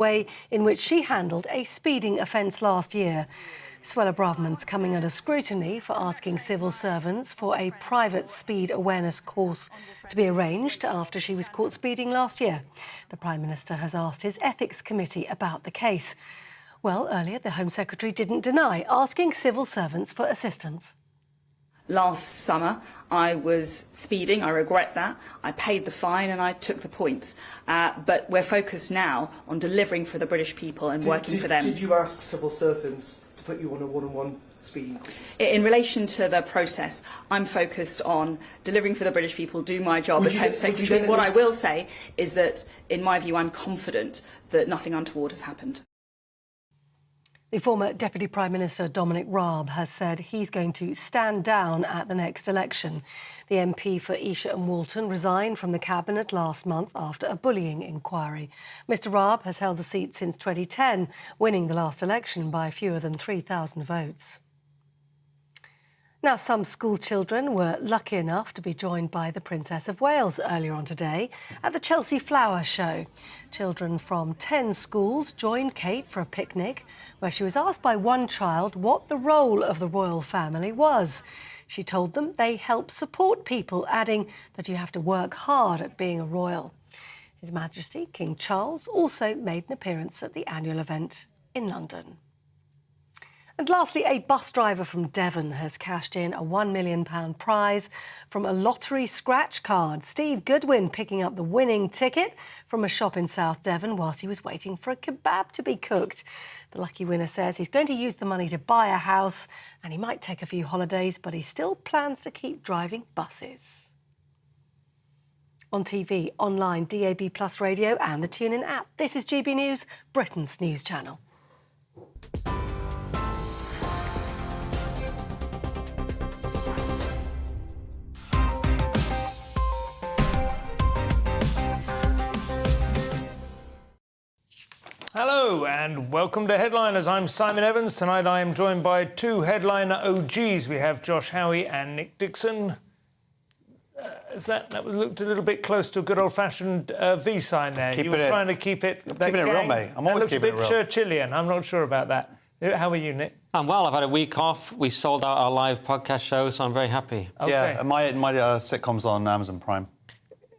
way in which she handled a speeding offence last year. Suella Braverman's coming under scrutiny for asking civil servants for a private speed awareness course to be arranged after she was caught speeding last year. The Prime Minister has asked his Ethics Committee about the case. Well, earlier the Home Secretary didn't deny asking civil servants for assistance. Last summer, I was speeding. I regret that. I paid the fine and I took the points. But we're focused now on delivering for the British people and working for them. Did you ask civil servants to put you on a one-on-one speeding course? In relation to the process, I'm focused on delivering for the British people, do my job as Home Secretary. What I will say is that, in my view, I'm confident that nothing untoward has happened. The former Deputy Prime Minister Dominic Raab has said he's going to stand down at the next election. The MP for Esher and Walton resigned from the Cabinet last month after a bullying inquiry. Mr Raab has held the seat since 2010, winning the last election by fewer than 3,000 votes. Now, some school children were lucky enough to be joined by the Princess of Wales earlier on today at the Chelsea Flower Show. Children from 10 schools joined Kate for a picnic where she was asked by one child what the role of the royal family was. She told them they help support people, adding that you have to work hard at being a royal. His Majesty King Charles also made an appearance at the annual event in London. And lastly, a bus driver from Devon has cashed in a £1 million prize from a lottery scratch card. Steve Goodwin picking up the winning ticket from a shop in South Devon whilst he was waiting for a kebab to be cooked. The lucky winner says he's going to use the money to buy a house and he might take a few holidays, but he still plans to keep driving buses. On TV, online, DAB+ radio and the TuneIn app. This is GB News, Britain's news channel. Hello and welcome to Headliners. I'm Simon Evans. Tonight I am joined by two headliner OGs. We have Josh Howie and Nick Dixon. That was looked a little bit close to a good old-fashioned V sign there. You were trying to keep it... Keeping it real, mate. I'm always keeping it real. That looks a bit Churchillian. I'm not sure about that. How are you, Nick? I'm well. I've had a week off. We sold out our live podcast show, so I'm very happy. Okay. Yeah, my sitcom's on Amazon Prime.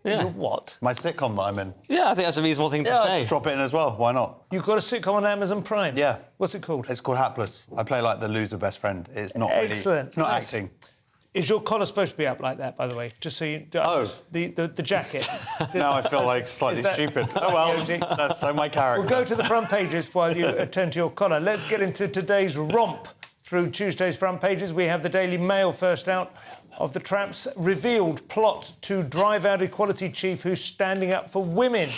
Yeah. Your what? My sitcom that I'm in. Yeah, I think that's a reasonable thing to say. Just drop it in as well. Why not? You've got a sitcom on Amazon Prime? Yeah. What's it called? It's called Hapless. I play, like, the loser best friend. It's not really... Excellent. It's not acting. Is your collar supposed to be up like that, by the way? Just so you... Oh. The jacket. Now I feel, like, slightly stupid. Oh, well, that's so my character. We'll go to the front pages while you attend to your collar. Let's get into today's romp through Tuesday's front pages. We have the Daily Mail first out. Of the Traps, revealed plot to drive out equality chief who's standing up for women.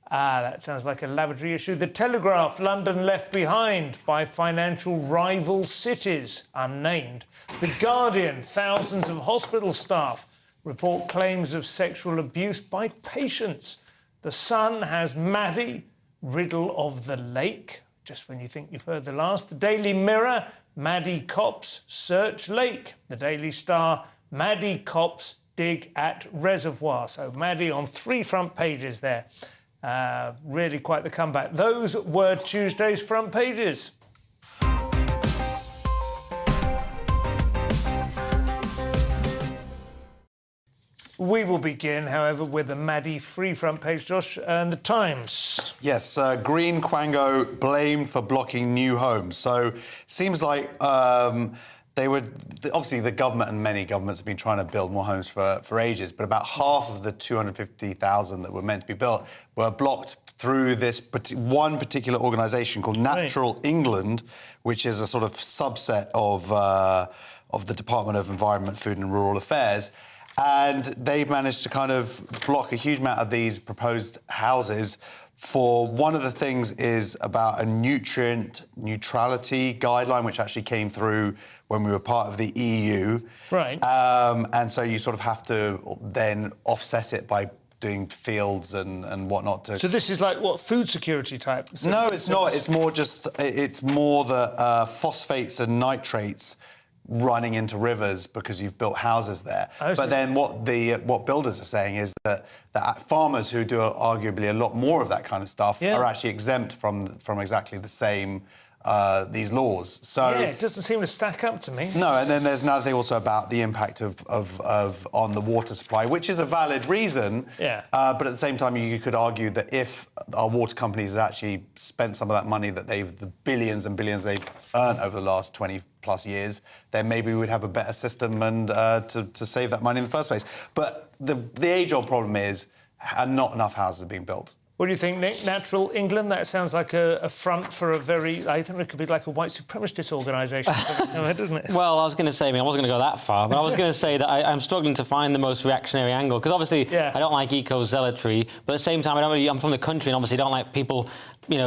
That sounds like a lavatory issue. The Telegraph, London left behind by financial rival cities, unnamed. The Guardian, thousands of hospital staff report claims of sexual abuse by patients. The Sun has Maddie, riddle of the lake, just when you think you've heard the last. The Daily Mirror, Maddie cops search lake. The Daily Star, Maddie cops dig at reservoir. So Maddie on 3 front pages there. Really quite the comeback. Those were Tuesday's front pages. We will begin, however, with the Maddie free front page, Josh, and the Times. Yes, Green Quango blamed for blocking new homes. So seems like they were... Obviously, the government and many governments have been trying to build more homes for ages, but about half of the 250,000 that were meant to be built were blocked through this one particular organisation called Natural England, which is a sort of subset of the Department of Environment, Food and Rural Affairs. And they've managed to kind of block a huge amount of these proposed houses for one of the things is about a nutrient neutrality guideline, which actually came through when we were part of the EU. Right. And so you sort of have to then offset it by doing fields and whatnot. So this is like, what, food security type? No, it's not. It's more just... It's more that phosphates and nitrates running into rivers because you've built houses there. But then what builders are saying is that farmers who do arguably a lot more of that kind of stuff are actually exempt from exactly the same these laws. So it doesn't seem to stack up to me. No, and then there's another thing also about the impact of on the water supply, which is a valid reason. But at the same time, you could argue that if our water companies had actually spent some of that money that the billions and billions they've earned over the last 20+ years, then maybe we'd have a better system and to save that money in the first place. But the age-old problem is not enough houses are being built. What do you think, Nick? Natural England? That sounds like a front for a very... I think it could be like a white supremacist organisation, doesn't it? Well, I was going to say, I wasn't going to go that far, but I was going to say that I'm struggling to find the most reactionary angle, because obviously I don't like eco-zealotry, but at the same time, I'm from the country and obviously don't like people,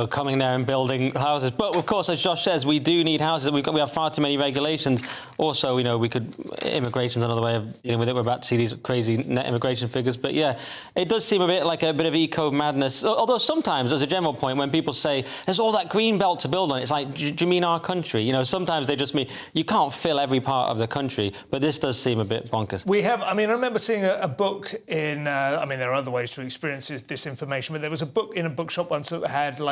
coming there and building houses. But, of course, as Josh says, we do need houses. We have far too many regulations. Also, immigration's another way of dealing with it. We're about to see these crazy net immigration figures. But, yeah, it does seem a bit like a bit of eco-madness. Although sometimes, as a general point, when people say, there's all that green belt to build on, it's like, do you mean our country? Sometimes they just mean, you can't fill every part of the country. But this does seem a bit bonkers. We have, I remember seeing a book in, there are other ways to experience this information, but there was a book in a bookshop once that had,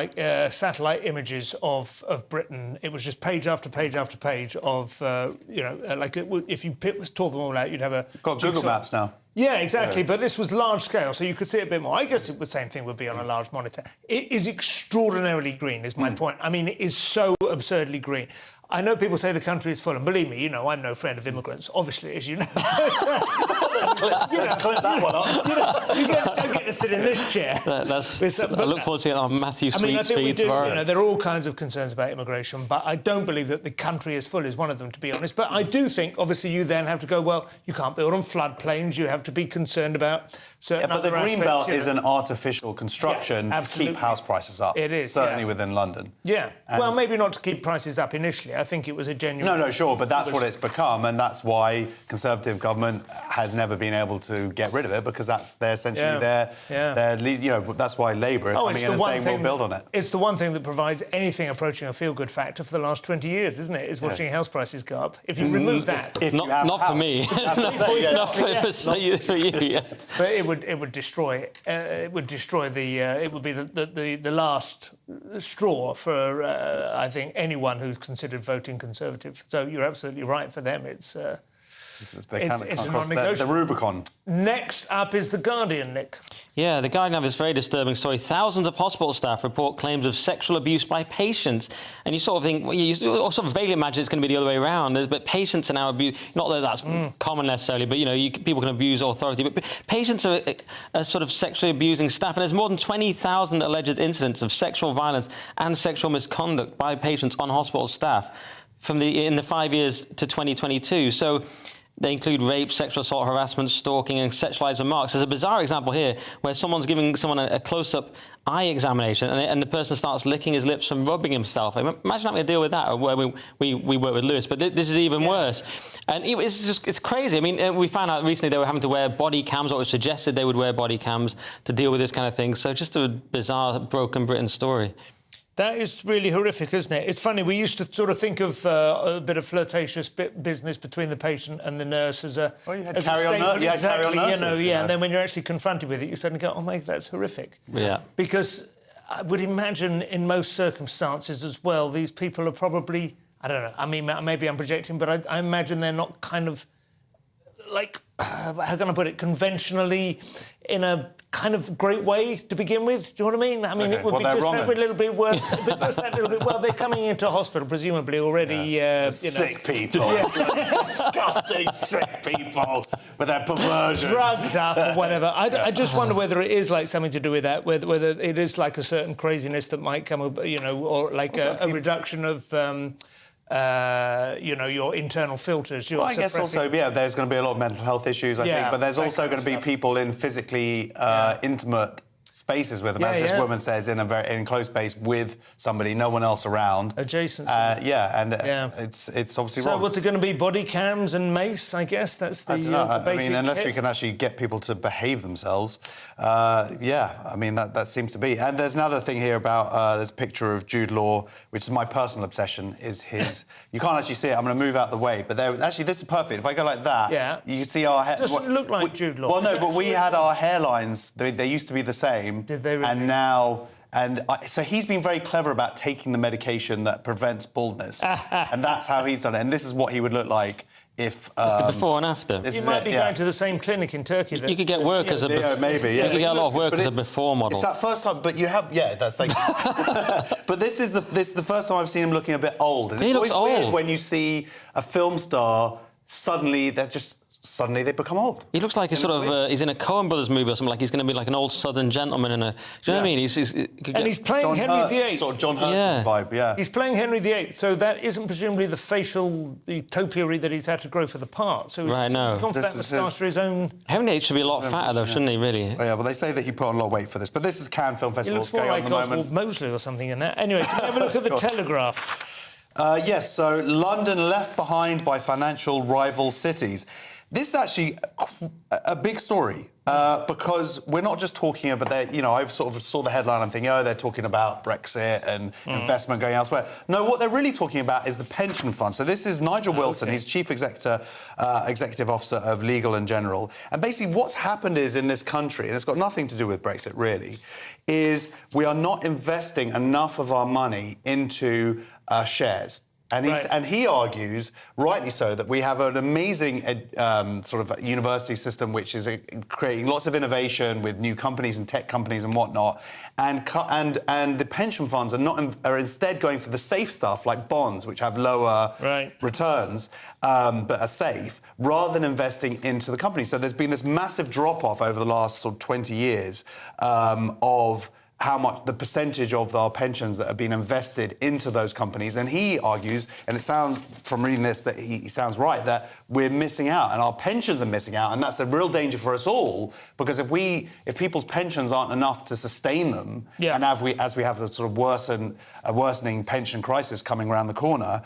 satellite images of Britain. It was just page after page after page of, if you tore them all out, you'd have a... Got Google Maps now. Yeah, exactly. Yeah. But this was large scale, so you could see it a bit more. I guess the same thing would be on a large monitor. It is extraordinarily green, is my point. It is so absurdly green. I know people say the country is full, and believe me, I'm no friend of immigrants, obviously, as you know. Let's clip that one up. You don't get to sit in this chair. I look forward to seeing it on Matthew Sweet's feed tomorrow. There are all kinds of concerns about immigration, but I don't believe that the country is full is one of them, to be honest. But I do think, obviously, you then have to go, well, you can't build on floodplains, you have to be concerned about certain but the other green aspects, belt is an artificial construction to keep house prices up. It is, certainly within London. Yeah, well, maybe not to keep prices up initially. I think it was a genuine... No, sure, but that's what it's become, and that's why Conservative government has never been able to get rid of it, because that's essentially their that's why Labour are coming in and saying we'll build on it. It's the one thing that provides anything approaching a feel-good factor for the last 20 years, isn't it? Is watching house prices go up. If you remove that... Not for me. Not for you, yeah. But it would destroy it would be the last straw for I think anyone who's considered voting Conservative. So you're absolutely right. For them, it's a non-negotiable. The Rubicon. Next up is The Guardian, Nick. Yeah, The Guardian have this very disturbing story. Thousands of hospital staff report claims of sexual abuse by patients. And you sort of think, you sort of vaguely imagine it's going to be the other way around. But patients are now abused. Not that that's common necessarily, but, people can abuse authority. But patients are sort of sexually abusing staff. And there's more than 20,000 alleged incidents of sexual violence and sexual misconduct by patients on hospital staff in the 5 years to 2022. So they include rape, sexual assault, harassment, stalking, and sexualised remarks. There's a bizarre example here where someone's giving someone a close-up eye examination, and the person starts licking his lips and rubbing himself. Imagine having to deal with that. Where we work with Lewis, but this is even worse. And it's crazy. We found out recently they were having to wear body cams, or it was suggested they would wear body cams to deal with this kind of thing. So just a bizarre, broken Britain story. That is really horrific, isn't it? It's funny, we used to sort of think of a bit of flirtatious business between the patient and the nurse as a... Well, you had carry-on nurses. And then when you're actually confronted with it, you suddenly go, oh, my, that's horrific. Yeah. Because I would imagine in most circumstances as well, these people are probably... I don't know, maybe I'm projecting, but I imagine they're not kind of, how can I put it, conventionally in a kind of great way to begin with. Do you know what I mean? It would be just that little bit worse. But just that little bit. Well, they're coming into hospital, presumably already. Sick people, disgusting sick people with their perversions, drugged up or whatever. I just wonder whether it is something to do with that. Whether it is a certain craziness that might come, or a reduction of. Your internal filters. I guess also, there's going to be a lot of mental health issues, I think, but there's also going to be people in physically intimate spaces with them, Yeah, as this yeah. woman says, in a very enclosed space with somebody, no one else around. Adjacent. It's obviously So wrong. what's it going to be? Body cams and mace, I guess? That's the, I don't know. the I basic mean, unless kit. we can actually get people to behave themselves, I mean, that seems to be. And there's another thing here about, there's a picture of Jude Law, which is my personal obsession, is his... You can't actually see it, I'm going to move out the way, but actually, this is perfect. If I go like that, Yeah. you can see our... Doesn't look like Jude Law. Well, no, Is but we actually- had our hairlines, they used to be the same. Did they really? And now... So he's been very clever about taking the medication that prevents baldness. And that's how he's done it. And this is what he would look like if... It's the before and after. this You is might it, be yeah. going to the same clinic in Turkey. You could get work as a maybe, yeah. You could get a lot of work But as a before model. It's that first time, but you have, that's thank you. But this is the first time I've seen him looking a bit old. And He it's looks always weird old. when you see a film star suddenly they become old. He looks like he's sort of he's in a Coen Brothers movie or something. Like he's going to be like an old Southern gentleman in a. Do you know what I mean? And he's playing John Henry Hurt, VIII. sort of John Hurt Yeah. vibe, yeah. He's playing Henry VIII, so that isn't presumably the topiary that he's had to grow for the part. So Right, he's no. gone for that This is moustache his- for his own... Henry VIII should be a lot fatter though, shouldn't he? Really? Oh, yeah, well, they say that he put on a lot of weight for this. But this is Cannes Film He Festival looks more going on like at the Oswald moment. Mosley or something in that. Anyway, can we have a look at the Telegraph? Yes, so London left behind by financial rival cities. This is actually a big story because we're not just talking about that. You know, I've sort of saw the headline and thinking, oh, they're talking about Brexit and investment going elsewhere. No, what they're really talking about is the pension fund. So this is Nigel Wilson. He's Chief Executive Officer of Legal and General. And basically what's happened is in this country, and it's got nothing to do with Brexit really, is we are not investing enough of our money into shares. And he argues, rightly so, that we have an amazing sort of university system which is creating lots of innovation with new companies and tech companies and whatnot, and the pension funds are instead going for the safe stuff like bonds, which have lower returns but are safe, rather than investing into the company. So there's been this massive drop-off over the last sort of 20 years of how much the percentage of our pensions that have been invested into those companies. And he argues, and it sounds from reading this that he sounds right, that we're missing out and our pensions are missing out, and that's a real danger for us all, because if people's pensions aren't enough to sustain them, and as we have the sort of worsening pension crisis coming around the corner,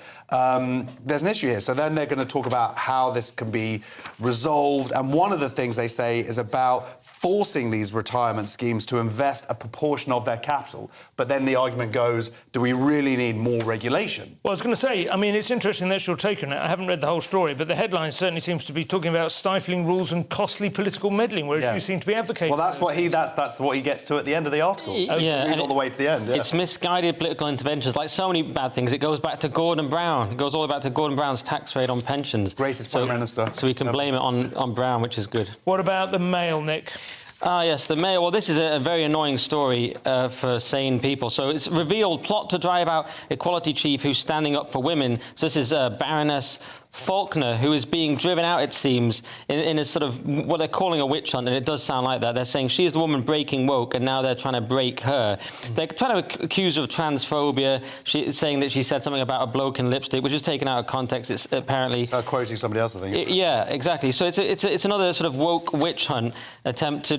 there's an issue here. So then they're going to talk about how this can be resolved, and one of the things they say is about forcing these retirement schemes to invest a proportion of their capital. But then the argument goes, do we really need more regulation? Well, I was going to say, I mean, it's interesting that you're taking it. I haven't read the whole story, but the headline certainly seems to be talking about stifling rules and costly political meddling, whereas you seem to be advocating. Well, that's what he gets to at the end of the article. And all the way to the end. Yeah. It's misguided political interventions, like so many bad things. It goes back to Gordon Brown. It goes all back to Gordon Brown's tax rate on pensions. Greatest Prime Minister. So we can blame it on Brown, which is good. What about the Mail, Nick? Yes, the Mail. Well, this is a very annoying story for sane people. So it's revealed plot to drive out equality chief who's standing up for women. So this is Baroness Faulkner, who is being driven out, it seems, in a sort of what they're calling a witch hunt, and it does sound like that. They're saying she is the woman breaking woke, and now they're trying to break her. They're trying to accuse her of transphobia, saying that she said something about a bloke in lipstick, which is taken out of context. It's apparently... quoting somebody else, I think. Yeah, exactly. So it's another sort of woke witch hunt attempt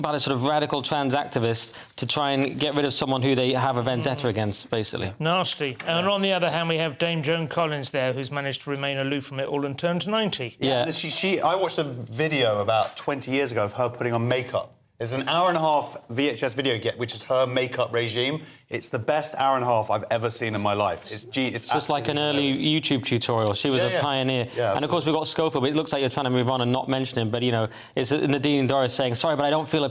by a sort of radical trans activist to try and get rid of someone who they have a vendetta against, basically. Nasty. And on the other hand, we have Dame Joan Collins there, who's managed to remain aloof from it all and turned 90. Yeah. I watched a video about 20 years ago of her putting on makeup. There's an hour-and-a-half VHS video which is her makeup regime. It's the best hour and a half I've ever seen in my life. It's just like an early YouTube tutorial. She was a pioneer. Yeah, and of course we've got Schofield, but it looks like you're trying to move on and not mention him. But, you know, it's Nadine Dorris saying, sorry, but I don't feel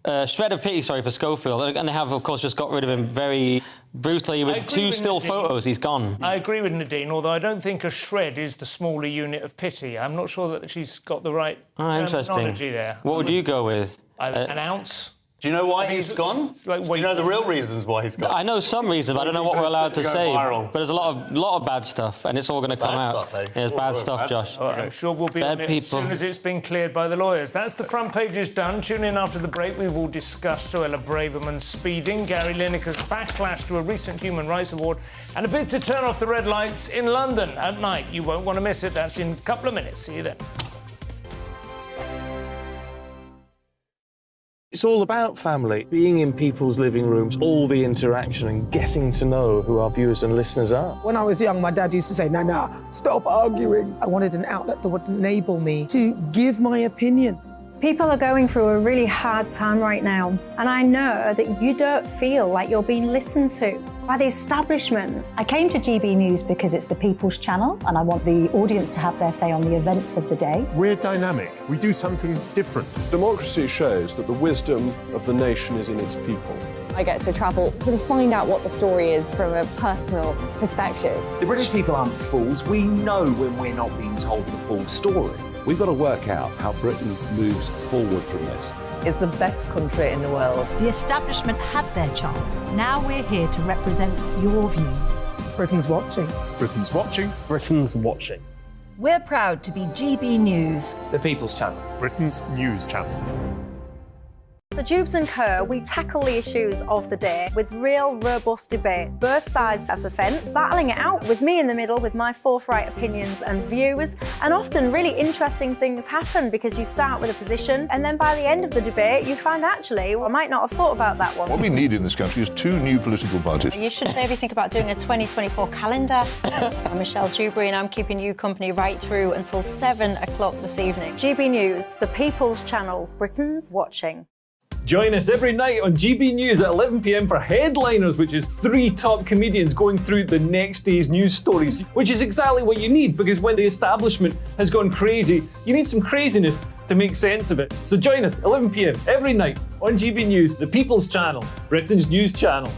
a shred of pity, for Schofield. And they have, of course, just got rid of him very brutally with two still photos. He's gone. I agree with Nadine, although I don't think a shred is the smaller unit of pity. I'm not sure that she's got the right terminology there. What would you go with? An ounce? Do you know why he's gone? Like, do you know the real reasons why he's gone? I know some reasons, but I don't know what we're allowed to say. But there's a lot of bad stuff, and it's all going to come out. Stuff, eh? Yeah, it's bad stuff, Josh. I'm sure we'll be on it as soon as it's been cleared by the lawyers. That's the front page is done. Tune in after the break. We will discuss Suella Braverman's speeding, Gary Lineker's backlash to a recent Human Rights Award, and a bid to turn off the red lights in London at night. You won't want to miss it. That's in a couple of minutes. See you then. It's all about family, being in people's living rooms, all the interaction and getting to know who our viewers and listeners are. When I was young, my dad used to say, "Nana, stop arguing." I wanted an outlet that would enable me to give my opinion. People are going through a really hard time right now, and I know that you don't feel like you're being listened to by the establishment. I came to GB News because it's the People's Channel, and I want the audience to have their say on the events of the day. We're dynamic. We do something different. Democracy shows that the wisdom of the nation is in its people. I get to travel to find out what the story is from a personal perspective. The British people aren't fools. We know when we're not being told the full story. We've got to work out how Britain moves forward from this. It's the best country in the world. The establishment had their chance. Now we're here to represent your views. Britain's watching. Britain's watching. Britain's watching. We're proud to be GB News. The People's Channel. Britain's news channel. So Jubes and Co, we tackle the issues of the day with real, robust debate. Both sides of the fence, battling it out with me in the middle with my forthright opinions and views. And often really interesting things happen because you start with a position and then by the end of the debate you find actually, well, I might not have thought about that one. What we need in this country is 2 new political parties. You should maybe think about doing a 2024 calendar. I'm Michelle Dewberry and I'm keeping you company right through until 7 o'clock this evening. GB News, the People's Channel, Britain's watching. Join us every night on GB News at 11 p.m. for Headliners, which is 3 top comedians going through the next day's news stories, which is exactly what you need, because when the establishment has gone crazy, you need some craziness to make sense of it. So join us 11 p.m. every night on GB News, the People's Channel, Britain's news channel.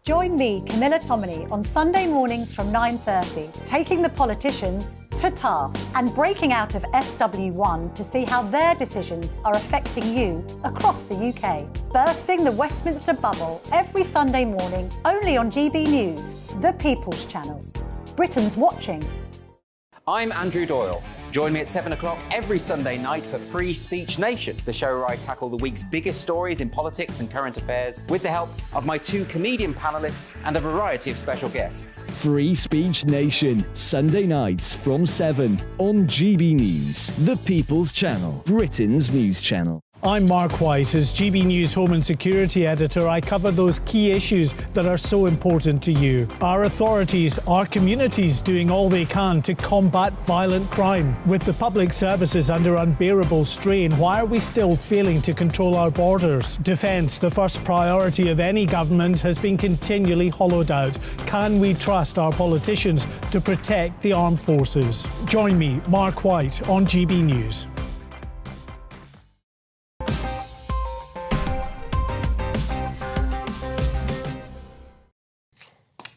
Join me, Camilla Tominey, on Sunday mornings from 9:30, taking the politicians to task and breaking out of SW1 to see how their decisions are affecting you across the UK. Bursting the Westminster bubble every Sunday morning, only on GB News, the People's Channel. Britain's watching. I'm Andrew Doyle. Join me at 7 o'clock every Sunday night for Free Speech Nation, the show where I tackle the week's biggest stories in politics and current affairs with the help of my 2 comedian panellists and a variety of special guests. Free Speech Nation, Sunday nights from 7 on GB News, the People's Channel, Britain's news channel. I'm Mark White. As GB News Home and Security Editor, I cover those key issues that are so important to you. Our authorities, our communities doing all they can to combat violent crime. With the public services under unbearable strain, why are we still failing to control our borders? Defence, the first priority of any government, has been continually hollowed out. Can we trust our politicians to protect the armed forces? Join me, Mark White, on GB News.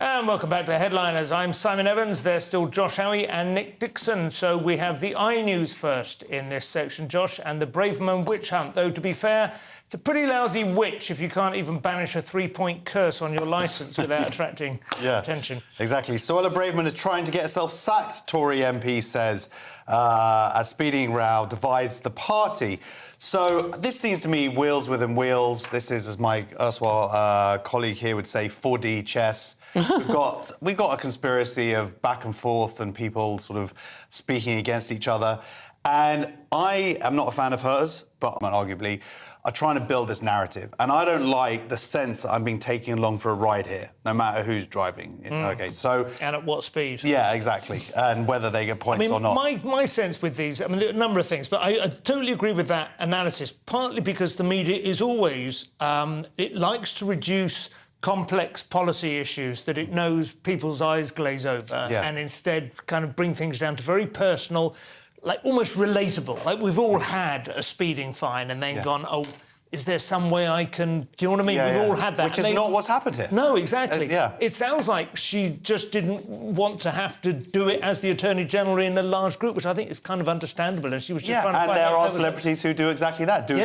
And welcome back to Headliners. I'm Simon Evans. There's still Josh Howie and Nick Dixon. So we have the iNews first in this section, Josh, and the Braverman witch hunt. Though, to be fair, it's a pretty lousy witch if you can't even banish a 3-point curse on your licence without attracting attention. Exactly. Suella Braverman is trying to get herself sacked, Tory MP says, as speeding row divides the party. So this seems to me wheels within wheels. This is, as my erstwhile colleague here would say, 4D chess. We've got a conspiracy of back and forth and people sort of speaking against each other. And I am not a fan of hers, but arguably are trying to build this narrative. And I don't like the sense that I'm being taken along for a ride here, no matter who's driving. Okay, so... And at what speed. Yeah, exactly. And whether they get points or not. My sense with these, I mean, there are a number of things, but I totally agree with that analysis, partly because the media is always... it likes to reduce complex policy issues that it knows people's eyes glaze over and instead kind of bring things down to very personal, like almost relatable. Like we've all had a speeding fine and then gone, oh, is there some way I can... Do you know what I mean? We've all had that. Which is not what's happened here. No, exactly. It sounds like she just didn't want to have to do it as the Attorney General in a large group, which I think is kind of understandable, and she was just trying to find out... and there are celebrities who do exactly that, do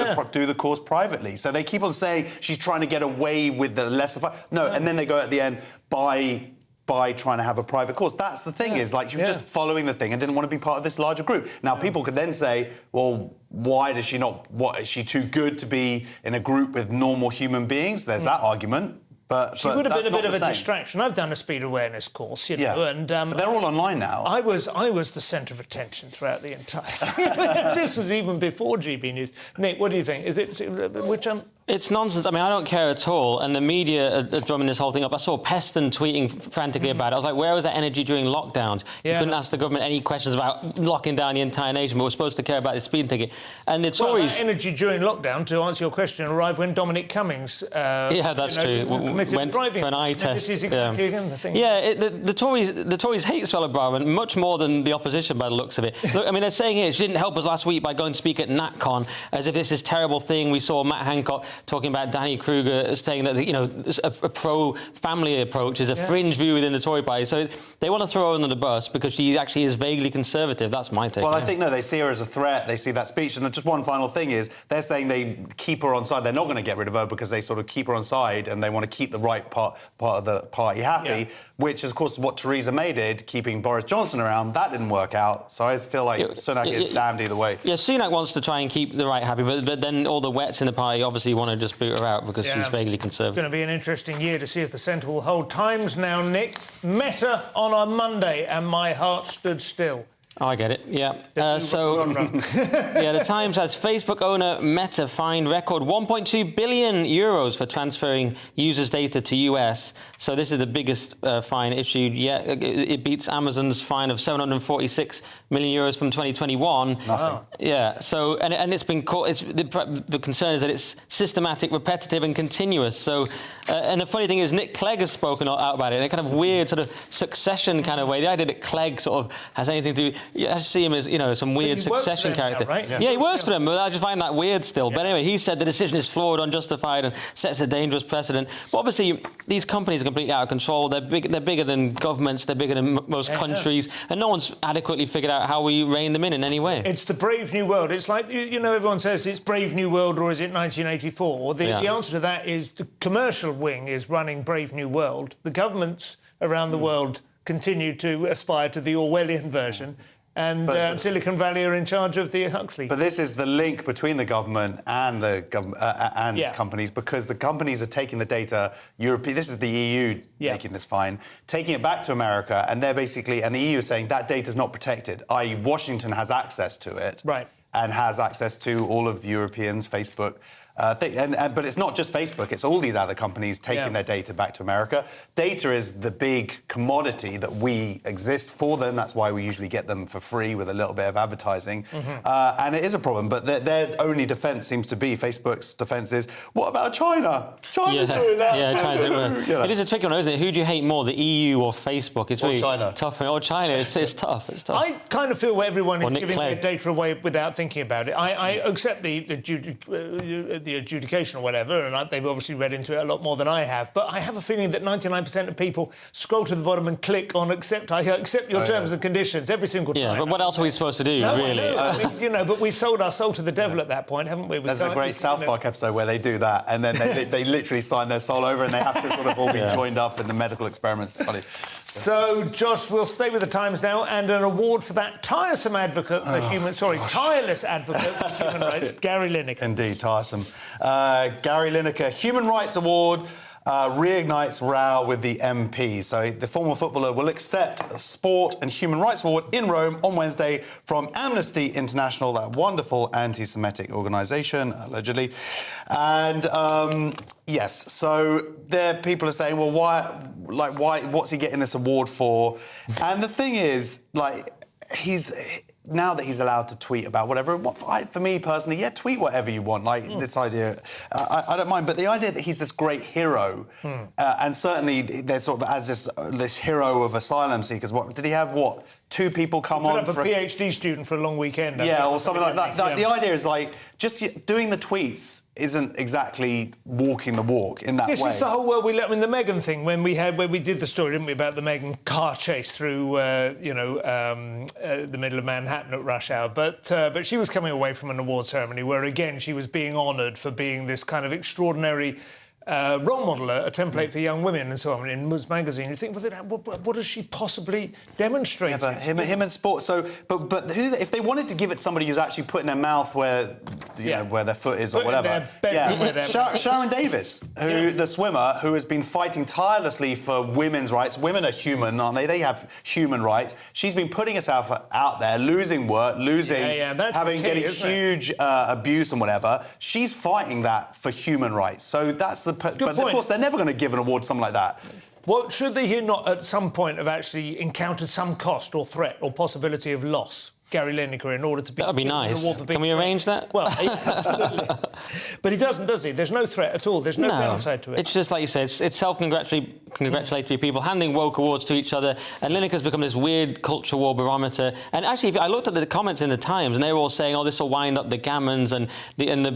the course privately. So they keep on saying she's trying to get away with the lesser... No, and then they go at the end, by trying to have a private course. That's the thing, is like she was just following the thing and didn't want to be part of this larger group. Now, people could then say, well, why does she not... What, is she too good to be in a group with normal human beings? There's that argument. But she would have that's been a bit not of a the same. distraction. I've done a speed awareness course, you know, and but they're all online now. I was the centre of attention throughout the entire thing. This was even before GB News. Nick, what do you think? Is it It's nonsense. I mean, I don't care at all. And the media are drumming this whole thing up. I saw Peston tweeting frantically about it. I was like, where was that energy during lockdowns? You couldn't ask the government any questions about locking down the entire nation, but we're supposed to care about the speeding ticket. And the Tories... that energy during lockdown, to answer your question, arrived when Dominic Cummings... yeah, that's true. Went driving for an eye test. This is exactly again the thing. Yeah, the Tories hate Suella Braverman much more than the opposition by the looks of it. Look, I mean, they're saying here she didn't help us last week by going to speak at NatCon, as if this is terrible thing. We saw Matt Hancock talking about Danny Kruger saying that, you know, a pro-family approach is a fringe view within the Tory party. So they want to throw her under the bus because she actually is vaguely conservative. That's my take. Well, I think, no, they see her as a threat. They see that speech. And just one final thing is they're saying they keep her on side. They're not going to get rid of her because they sort of keep her on side and they want to keep the right part of the party happy, which is, of course, what Theresa May did, keeping Boris Johnson around. That didn't work out. So I feel like Sunak is damned either way. Yeah, Sunak wants to try and keep the right happy, but then all the wets in the party obviously want to just boot her out because she's vaguely conservative. It's going to be an interesting year to see if the centre will hold. Times now, Nick. Meta on a Monday, and my heart stood still. Oh, I get it, yeah. Yeah, the Times has Facebook owner Meta fined record €1.2 billion for transferring users' data to US. So this is the biggest fine issued yet. It beats Amazon's fine of €746 million from 2021. Nothing. Yeah, so, and it's been caught, the concern is that it's systematic, repetitive and continuous. So, and the funny thing is Nick Clegg has spoken out about it in a kind of weird sort of succession kind of way. The idea that Clegg sort of has anything to do... I see him as, you know, some weird succession character. Now, right? Yeah, he works for them, but I just find that weird still. But anyway, he said the decision is flawed, unjustified, and sets a dangerous precedent. But obviously, these companies are completely out of control. They're bigger than governments. They're bigger than most countries, and no one's adequately figured out how we rein them in any way. It's the Brave New World. It's like, you know, everyone says it's Brave New World, or is it 1984? The answer to that is the commercial wing is running Brave New World. The governments around the world continue to aspire to the Orwellian version. And Silicon Valley are in charge of the Huxley. But this is the link between the government and the companies, because the companies are taking the data. This is the EU making this fine, taking it back to America, and they're basically, and the EU is saying that data is not protected. I.e., Washington has access to it, and has access to all of Europeans' Facebook. But it's not just Facebook, it's all these other companies taking their data back to America. Data is the big commodity that we exist for them. That's why we usually get them for free with a little bit of advertising. And it is a problem, but their only defence seems to be, Facebook's defence is, what about China? China's doing that. Yeah, China's doing that. It is a tricky one, isn't it? Who do you hate more, the EU or Facebook? It's really tough. Or China, it's tough. It's tough. I kind of feel everyone is giving their data away without thinking about it. I accept the adjudication or whatever, and they've obviously read into it a lot more than I have, but I have a feeling that 99% of people scroll to the bottom and click on accept your terms and conditions every single time. Yeah, but what else are we supposed to do, really? I mean, you know, but we've sold our soul to the devil at that point, haven't we? There's a great South Park episode where they do that, and then they literally sign their soul over, and they have to sort of all be joined up in the medical experiments. It's funny. So, Josh, we'll stay with the Times now, and an award for that tireless advocate for human rights, Gary Lineker. Indeed, tiresome. Gary Lineker, Human Rights Award, reignites row with the MP. So the former footballer will accept a Sport and Human Rights Award in Rome on Wednesday from Amnesty International, that wonderful anti-Semitic organisation, allegedly. And yes, so there people are saying, well, why? What's he getting this award for? And the thing is, now that he's allowed to tweet about whatever, for me personally, tweet whatever you want. This idea, I don't mind. But the idea that he's this great hero, and certainly there's sort of as this hero of asylum seekers. What did he have? 2 people come on for a PhD student for a long weekend. Or something like that. The idea is just doing the tweets isn't exactly walking the walk in that way. This is the whole world we live in. The Meghan thing, when we did the story, didn't we, about the Meghan car chase through, the middle of Manhattan at rush hour. But she was coming away from an award ceremony where, again, she was being honoured for being this kind of extraordinary role model, a template for young women and so on in Ms magazine. You think, well, what does she possibly demonstrate? Yeah, but him and sport. So, but if they wanted to give it to somebody who's actually put in their mouth where, you know, where their foot is or whatever. Sharon Davis, the swimmer, who has been fighting tirelessly for women's rights. Women are human, aren't they? They have human rights. She's been putting herself out there, losing work, getting huge abuse and whatever. She's fighting that for human rights. So that's the. But of course, they're never going to give an award to someone like that. Well, should they here not at some point have actually encountered some cost or threat or possibility of loss? Gary Lineker, in order to be... That'd be nice. Can we arrange that? Well, absolutely. But he doesn't, does he? There's no threat at all. There's no downside to it. It's just like you said, it's self-congratulatory people handing woke awards to each other, and Lineker's become this weird culture war barometer. And actually, I looked at the comments in the Times, and they were all saying, oh, this will wind up the gammons and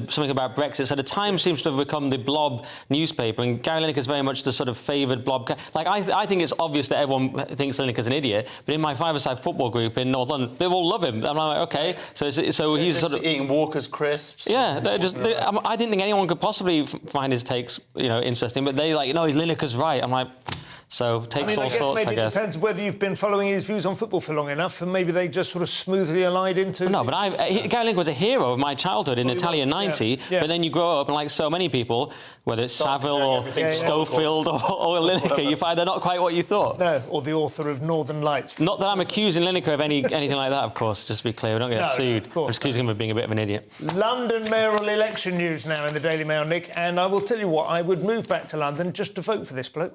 something about Brexit. So the Times seems to have become the blob newspaper, and Gary Lineker's very much the sort of favoured blob. Like, I think it's obvious that everyone thinks Lineker's an idiot, but in my five-a-side football group in North London, they all love him. And I'm like, OK, so he's sort of... eating Walker's crisps. Yeah, I didn't think anyone could possibly find his takes, you know, interesting, but they like, no, Lineker's right. I'm like... So takes all sorts, maybe it depends whether you've been following his views on football for long enough, and maybe they just sort of smoothly allied into... No, but Gary Lineker was a hero of my childhood in Italia 90, but then you grow up and, like so many people, whether it's Savile or Schofield or Lineker, you find they're not quite what you thought. No, or the author of Northern Lights. Not that I'm accusing Lineker of anything like that, of course, just to be clear. We don't get sued. I'm just accusing him of being a bit of an idiot. London mayoral election news now in the Daily Mail, Nick, and I will tell you what, I would move back to London just to vote for this bloke.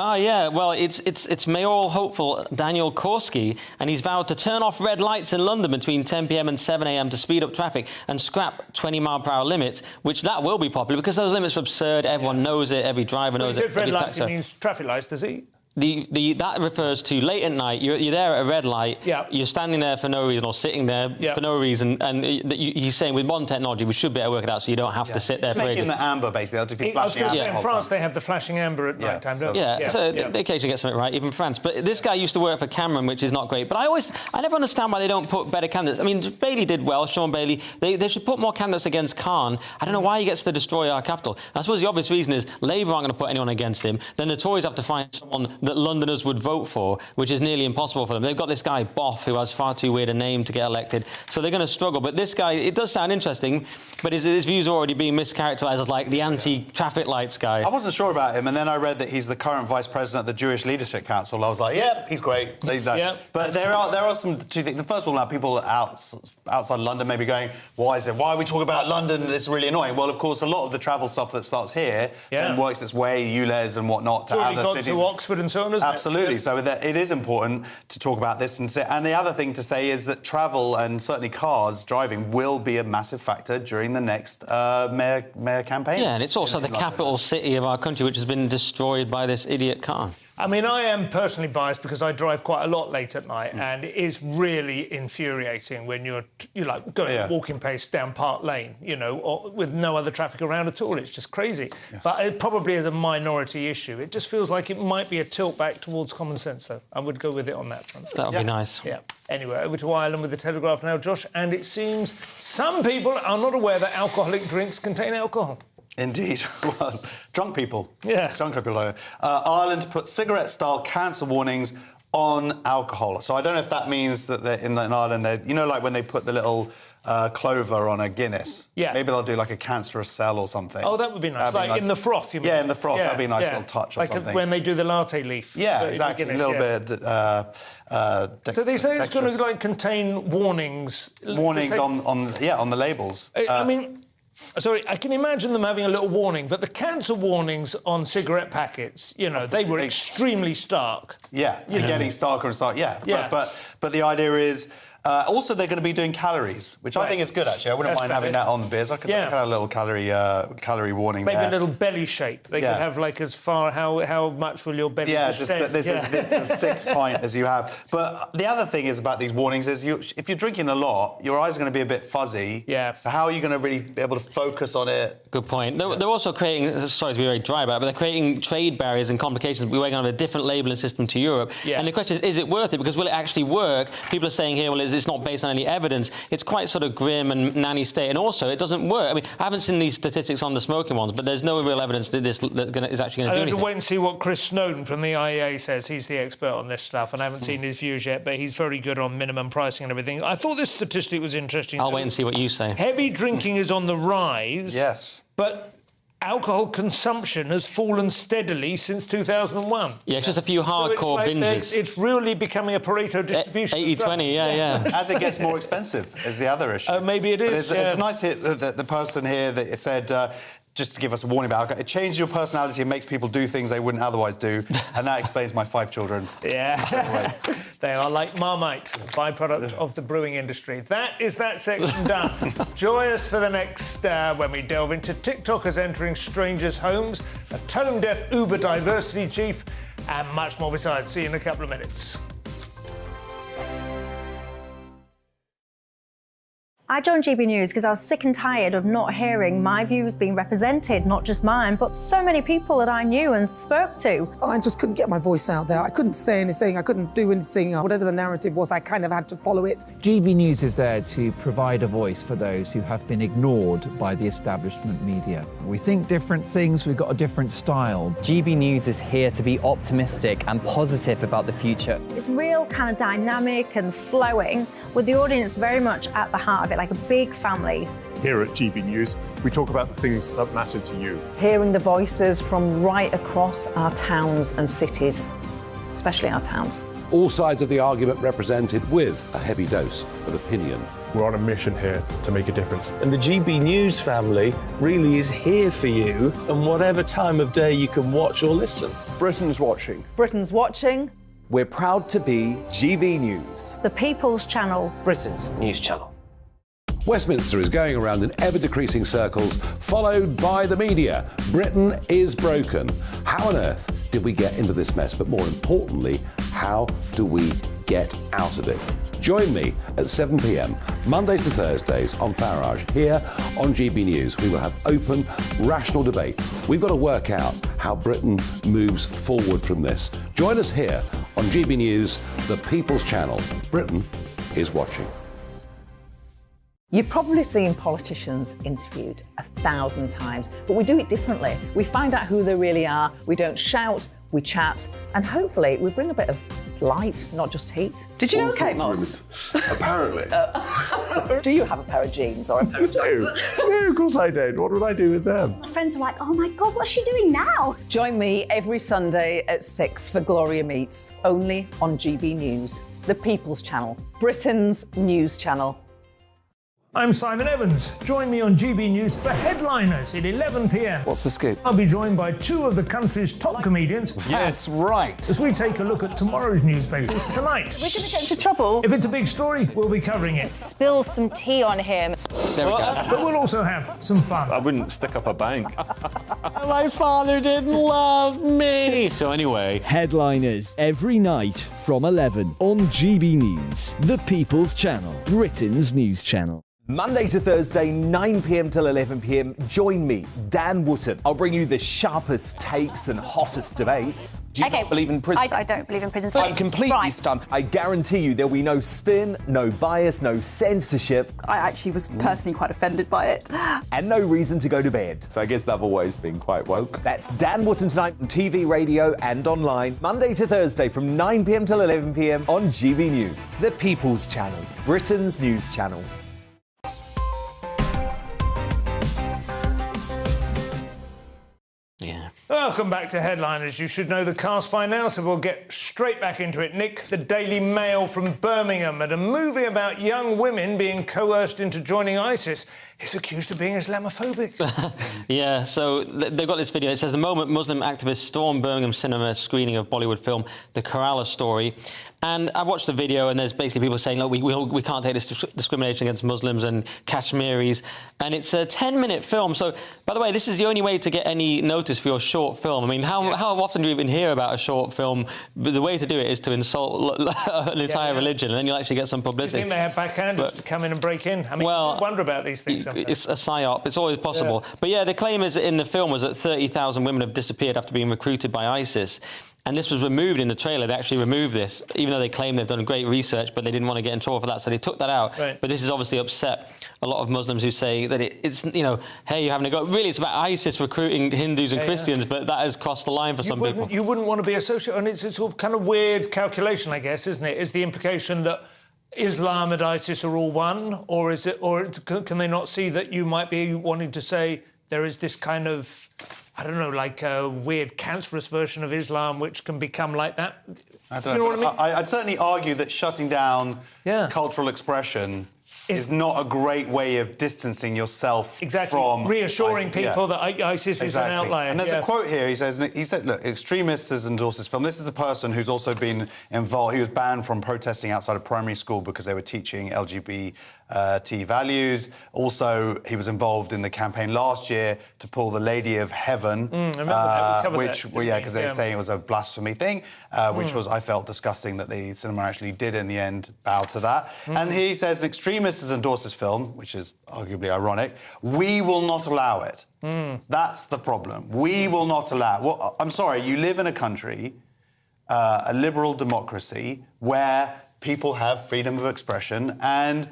Yeah, well, it's mayoral hopeful Daniel Korski, and he's vowed to turn off red lights in London between 10 p.m. and 7 a.m. to speed up traffic and scrap 20-mile-per-hour limits, which that will be popular because those limits are absurd. Everyone knows it. Every driver knows it. Red lights, he means traffic lights, does he? That refers to late at night, you're there at a red light, you're standing there for no reason or sitting there for no reason, and he's saying with modern technology we should be able to work it out so you don't have to sit there for ages. Making the amber, basically. They'll just be flashing amber. In France they have the flashing amber at night time, don't they? So they occasionally get something right, even France. But this guy used to work for Cameron, which is not great. But I never understand why they don't put better candidates. I mean, Bailey did well, Sean Bailey. They should put more candidates against Khan. I don't know why he gets to destroy our capital. I suppose the obvious reason is Labour aren't going to put anyone against him. Then the Tories have to find someone that Londoners would vote for, which is nearly impossible for them. They've got this guy, Boff, who has far too weird a name to get elected, so they're going to struggle. But this guy, it does sound interesting, but his views are already being mischaracterised as, like, the anti-traffic lights guy. I wasn't sure about him, and then I read that he's the current vice president of the Jewish Leadership Council. I was like, yeah, he's great. But there are some two things. The first of all, now people outside London may be going, why are we talking about London? This is really annoying. Well, of course, a lot of the travel stuff that starts here and works its way, ULEZ and whatnot, to other cities. To Oxford and so on, isn't Absolutely. So it is important to talk about this. And the other thing to say is that travel and certainly cars driving will be a massive factor during the next mayor campaign. Yeah, and it's also the capital city of our country, which has been destroyed by this idiot car. I mean, I am personally biased because I drive quite a lot late at night, and it is really infuriating when you're like going at walking pace down Park Lane, you know, or with no other traffic around at all. It's just crazy. But it probably is a minority issue. It just feels like it might be a tilt back towards common sense, though. I would go with it on that front. That would be nice. Yeah. Anyway, over to Ireland with the Telegraph now, Josh, and it seems some people are not aware that alcoholic drinks contain alcohol. Indeed. Well, drunk people. Yeah. Drunk people. Ireland put cigarette-style cancer warnings on alcohol. So I don't know if that means that in Ireland, you know, like when they put the little clover on a Guinness. Yeah. Maybe they'll do like a cancerous cell or something. Oh, that would be nice. Like in the froth, you mean? Yeah, in the froth. That'd be a nice little touch or something. Like when they do the latte leaf. Yeah, exactly. A little bit. So they say it's going to like contain warnings. Warnings on the labels. I mean. Sorry, I can imagine them having a little warning, but the cancer warnings on cigarette packets, you know, they were extremely stark. Yeah, getting starker and starker, yeah. But the idea is... also, they're going to be doing calories, which I think is good, actually. I wouldn't mind having that on beers. I could have a little calorie warning there. Maybe a little belly shape. They could have, like, as far... How much will your belly extend? This is the sixth pint as you have. But the other thing is about these warnings is if you're drinking a lot, your eyes are going to be a bit fuzzy. Yeah. So how are you going to really be able to focus on it? Good point. They're also creating... Sorry to be very dry about it, but they're creating trade barriers and complications. We're working on a different labelling system to Europe. Yeah. And the question is it worth it? Because will it actually work? People are saying here, well, is it's not based on any evidence. It's quite sort of grim and nanny state, and also it doesn't work. I mean, I haven't seen these statistics on the smoking ones, but there's no real evidence that this is actually going to do anything. Wait and see what Chris Snowden from the IEA says. He's the expert on this stuff, and I haven't seen his views yet, but he's very good on minimum pricing and everything. I thought this statistic was interesting. I'll wait and see what you say. Heavy drinking is on the rise. Yes. But alcohol consumption has fallen steadily since 2001. Yeah, it's just a few hardcore binges. It's really becoming a Pareto distribution. 80-20, yeah. As it gets more expensive is the other issue. Maybe it is. It's nice here that the person here that said, just to give us a warning about alcohol, it changes your personality and makes people do things they wouldn't otherwise do, and that explains my 5 children. Yeah, they are like Marmite, byproduct of the brewing industry. That is that section done. Join us for the next, when we delve into TikTokers entering strangers' homes, a tone-deaf Uber diversity chief, and much more besides. See you in a couple of minutes. I joined GB News because I was sick and tired of not hearing my views being represented, not just mine, but so many people that I knew and spoke to. I just couldn't get my voice out there. I couldn't say anything. I couldn't do anything. Whatever the narrative was, I kind of had to follow it. GB News is there to provide a voice for those who have been ignored by the establishment media. We think different things, we've got a different style. GB News is here to be optimistic and positive about the future. It's real kind of dynamic and flowing, with the audience very much at the heart of it, like a big family. Here at GB News, we talk about the things that matter to you. Hearing the voices from right across our towns and cities, especially our towns. All sides of the argument represented with a heavy dose of opinion. We're on a mission here to make a difference. And the GB News family really is here for you, and whatever time of day you can watch or listen. Britain's watching. Britain's watching. We're proud to be GB News. The People's Channel. Britain's news channel. Westminster is going around in ever-decreasing circles, followed by the media. Britain is broken. How on earth did we get into this mess? But more importantly, how do we get out of it? Join me at 7 p.m, Mondays to Thursdays on Farage, here on GB News. We will have open, rational debate. We've got to work out how Britain moves forward from this. Join us here on GB News, the People's Channel. Britain is watching. You've probably seen politicians interviewed 1,000 times, but we do it differently. We find out who they really are, we don't shout, we chat, and hopefully we bring a bit of light, not just heat. Did you know Kate Moss? Apparently. Do you have a pair of jeans or a pair of jeans? No, of course I don't. What would I do with them? My friends are like, oh my God, what's she doing now? Join me every Sunday at 6 for Gloria Meets, only on GB News, the People's Channel, Britain's news channel. I'm Simon Evans. Join me on GB News for Headliners at 11 p.m. What's the scoop? I'll be joined by 2 of the country's top comedians. That's right. As we take a look at tomorrow's newspapers tonight. We're going to get into trouble. If it's a big story, we'll be covering it. Spill some tea on him. There we go. But we'll also have some fun. I wouldn't stick up a bank. My father didn't love me. So anyway. Headliners every night from 11 on GB News, the People's Channel, Britain's news channel. Monday to Thursday, 9 p.m. till 11 p.m. Join me, Dan Wootton. I'll bring you the sharpest takes and hottest debates. Do you not believe in prisons? I don't believe in prisons. I'm completely stunned. I guarantee you there'll be no spin, no bias, no censorship. I actually was personally quite offended by it. And no reason to go to bed. So I guess they've always been quite woke. That's Dan Wootton tonight on TV, radio and online. Monday to Thursday from 9 p.m. till 11 p.m. on GB News. The People's Channel, Britain's news channel. Yeah. Welcome back to Headliners. You should know the cast by now, so we'll get straight back into it. Nick, the Daily Mail from Birmingham, and a movie about young women being coerced into joining ISIS is accused of being Islamophobic. Yeah, so they've got this video. It says, the moment Muslim activists stormed Birmingham cinema screening of Bollywood film The Kerala Story. And I watched the video, and there's basically people saying, look, we can't take this discrimination against Muslims and Kashmiris. And it's a 10-minute film. So, by the way, this is the only way to get any notice for your short film. I mean, how often do you even hear about a short film? But the way to do it is to insult an entire religion, and then you'll actually get some publicity. Do you think they have backhanders to come in and break in? I mean, well, you wonder about these things sometimes. It's a psyop. It's always possible. Yeah. But, yeah, the claim is in the film was that 30,000 women have disappeared after being recruited by ISIS. And this was removed in the trailer. They actually removed this, even though they claim they've done great research, but they didn't want to get in trouble for that, so they took that out. Right. But this has obviously upset a lot of Muslims who say that it's, you know, hey, you're having a go. Really, it's about ISIS recruiting Hindus and Christians, but that has crossed the line for some people. You wouldn't want to be associated, and it's a sort of kind of weird calculation, I guess, isn't it? Is the implication that Islam and ISIS are all one, or is it, or can they not see that you might be wanting to say there is this kind of, I don't know, like a weird cancerous version of Islam which can become like that? I don't Do you know what I mean? I'd certainly argue that shutting down cultural expression is not a great way of distancing yourself from reassuring ISIS. people that ISIS is an outlier. And there's a quote here. He said, look, extremists has endorsed this film. This is a person who's also been involved. He was banned from protesting outside of primary school because they were teaching LGBT values. Also, he was involved in the campaign last year to pull the Lady of Heaven, because they're saying it was a blasphemy thing, which was, I felt, disgusting that the cinema actually did in the end bow to that. And he says an extremist has endorsed this film, which is arguably ironic. We will not allow it. That's the problem. We will not allow it. Well, I'm sorry, you live in a country, a liberal democracy, where people have freedom of expression, and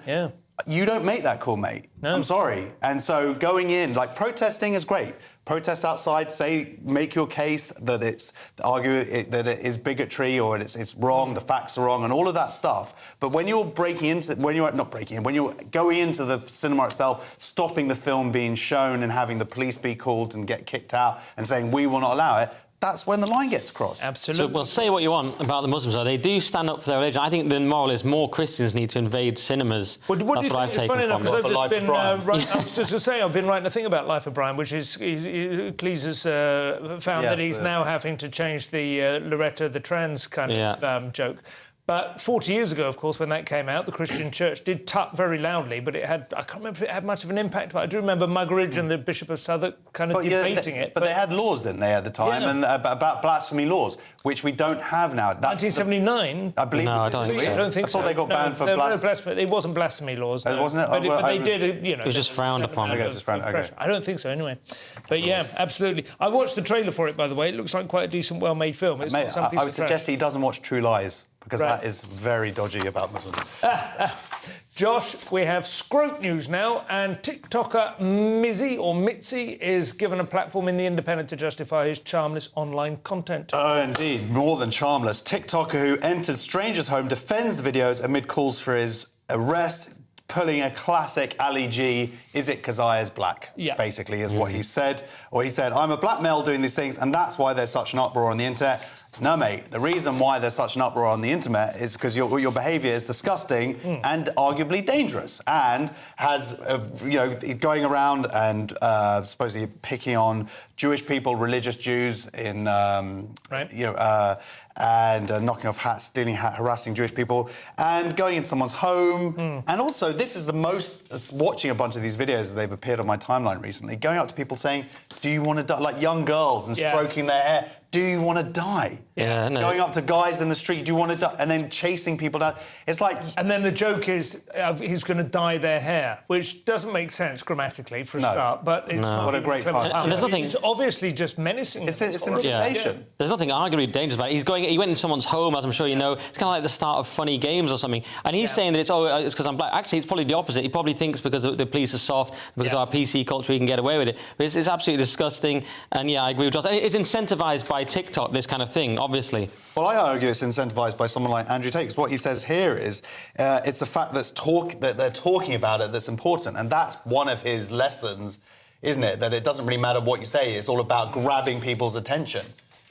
you don't make that call, mate. No. I'm sorry. And so going in, like, protesting is great. Protest outside, make your case that that it is bigotry or it's wrong, the facts are wrong, and all of that stuff. But when you're when you're going into the cinema itself, stopping the film being shown and having the police be called and get kicked out and saying we will not allow it, that's when the line gets crossed. Absolutely. So, well, say what you want about the Muslims, though. They do stand up for their religion. I think the moral is more Christians need to invade cinemas. What do you think? It's funny enough, because I've just been I was just to say, I've been writing a thing about Life of Brian, which is Cleese has found that he's now having to change the Loretta the trans kind of joke. But 40 years ago, of course, when that came out, the Christian Church did tut very loudly, but it had, I can't remember if it had much of an impact, but I do remember Muggeridge and the Bishop of Southwark kind of debating it. But they had laws, didn't they, at the time, and about blasphemy laws, which we don't have now. 1979? I believe. No, I don't think so. I don't think I thought they got banned for blasphemy. It wasn't blasphemy laws, no. Wasn't it? But they did, you know. It was just frowned upon. I don't think so, anyway. But yeah, absolutely. I watched the trailer for it, by the way. It looks like quite a decent, well-made film. It's Mate, I would suggest he doesn't watch True Lies, because that is very dodgy about Muslims. Josh, we have Scrote News now, and TikToker Mitzi is given a platform in The Independent to justify his charmless online content. Oh, indeed, more than charmless. TikToker who entered stranger's home defends the videos amid calls for his arrest, pulling a classic Ali G, is it 'cause I is black, basically, is what he said. Or he said, I'm a black male doing these things, and that's why there's such an uproar on the internet. No, mate, the reason why there's such an uproar on the internet is because your behaviour is disgusting and arguably dangerous, and has, going around and supposedly picking on Jewish people, religious Jews in, and knocking off hats, stealing hats, harassing Jewish people, and going into someone's home. And also, this is the most, watching a bunch of these videos that they've appeared on my timeline recently, going up to people saying, do you want to die? Like young girls, and stroking their hair. Do you want to die? Yeah, no. Going up to guys in the street, do you want to die? And then chasing people down. It's like... And then the joke is he's going to dye their hair, which doesn't make sense grammatically for a start, but it's not... What a great part. And there's nothing... It's obviously just menacing. It's intimidation. Yeah. There's nothing arguably dangerous about it. He went in someone's home, as I'm sure you know. It's kind of like the start of Funny Games or something. And he's saying that it's because I'm black. Actually, it's probably the opposite. He probably thinks because the police are soft, because of our PC culture, he can get away with it. But it's absolutely disgusting. And yeah, I agree with Josh. It's incentivised by TikTok, this kind of thing, obviously. Well, I argue it's incentivised by someone like Andrew Tate, because what he says here is it's the fact that they're talking about it that's important, and that's one of his lessons, isn't it? That it doesn't really matter what you say, it's all about grabbing people's attention.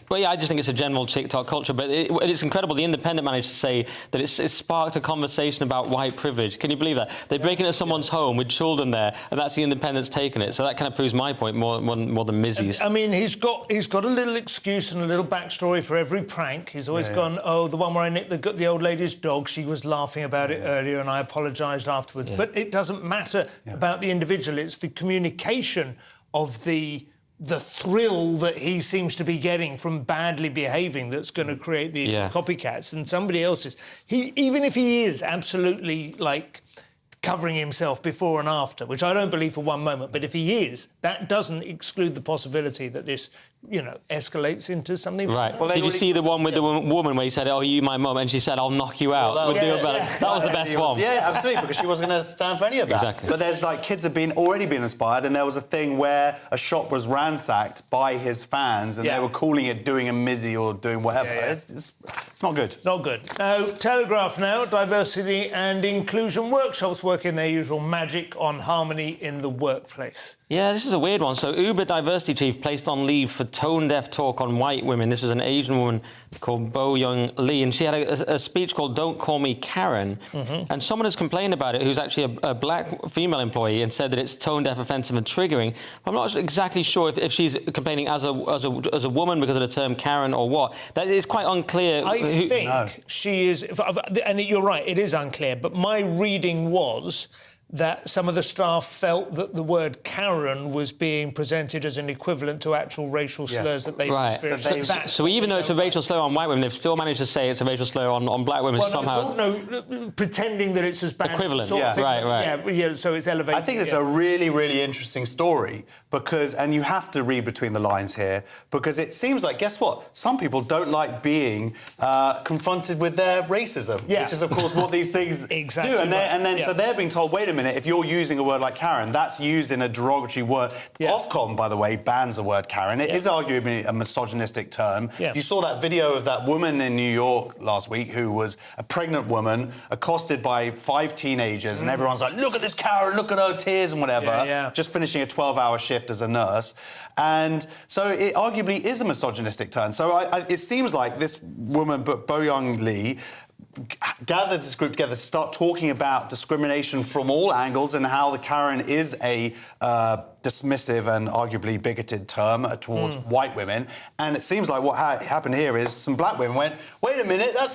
Well, yeah, I just think it's a general TikTok culture, but it's incredible. The Independent managed to say that it's sparked a conversation about white privilege. Can you believe that? They break into someone's home with children there, and that's the Independent's taken it. So that kind of proves my point more than Mizzy's. I mean, he's got a little excuse and a little backstory for every prank. He's always gone, oh, the one where I nicked the old lady's dog, she was laughing about it earlier, and I apologised afterwards. But it doesn't matter about the individual. It's the communication of the thrill that he seems to be getting from badly behaving that's going to create the copycats, and somebody else's. Even if he is absolutely, like, covering himself before and after, which I don't believe for one moment, but if he is, that doesn't exclude the possibility that this escalates into something. Right. Well, did you see the one with the woman where he said, "Oh, you my mum," and she said, "I'll knock you out," with the umbrellas? That was the best one. Yeah, absolutely, because she wasn't going to stand for any of that. Exactly. But there's kids have already been inspired, and there was a thing where a shop was ransacked by his fans, and they were calling it doing a mizzy or doing whatever. It's not good. Not good. Now, Telegraph now, diversity and inclusion workshops working their usual magic on harmony in the workplace. Yeah, this is a weird one. So Uber diversity chief placed on leave for tone-deaf talk on white women. This was an Asian woman called Bo Young Lee, and she had a speech called "Don't Call Me Karen." And someone has complained about it, who's actually a black female employee, and said that it's tone-deaf, offensive, and triggering. I'm not exactly sure if she's complaining as a woman because of the term Karen or what. That is quite unclear. I think she is, and you're right, it is unclear. But my reading was that some of the staff felt that the word Karen was being presented as an equivalent to actual racial slurs that they've experienced. So even though it's a racial slur on white women, they've still managed to say it's a racial slur on black women somehow. No, pretending that it's as bad. Equivalent, right. Yeah, so it's elevated. I think it's a really, really interesting story because, and you have to read between the lines here, because it seems like, guess what? Some people don't like being confronted with their racism, which is, of course, what these things do. And then so they're being told, wait a minute, if you're using a word like Karen, that's used in a derogatory word. Ofcom, by the way, bans the word Karen. It is arguably a misogynistic term. You saw that video of that woman in New York last week who was a pregnant woman accosted by 5 teenagers, and everyone's like, look at this Karen, look at her tears and whatever, just finishing a 12-hour shift as a nurse. And so it arguably is a misogynistic term. So it seems like this woman, Bo Young Lee, gathered this group together to start talking about discrimination from all angles and how the Karen is a dismissive and arguably bigoted term towards white women. And it seems like what happened here is some black women went, wait a minute, I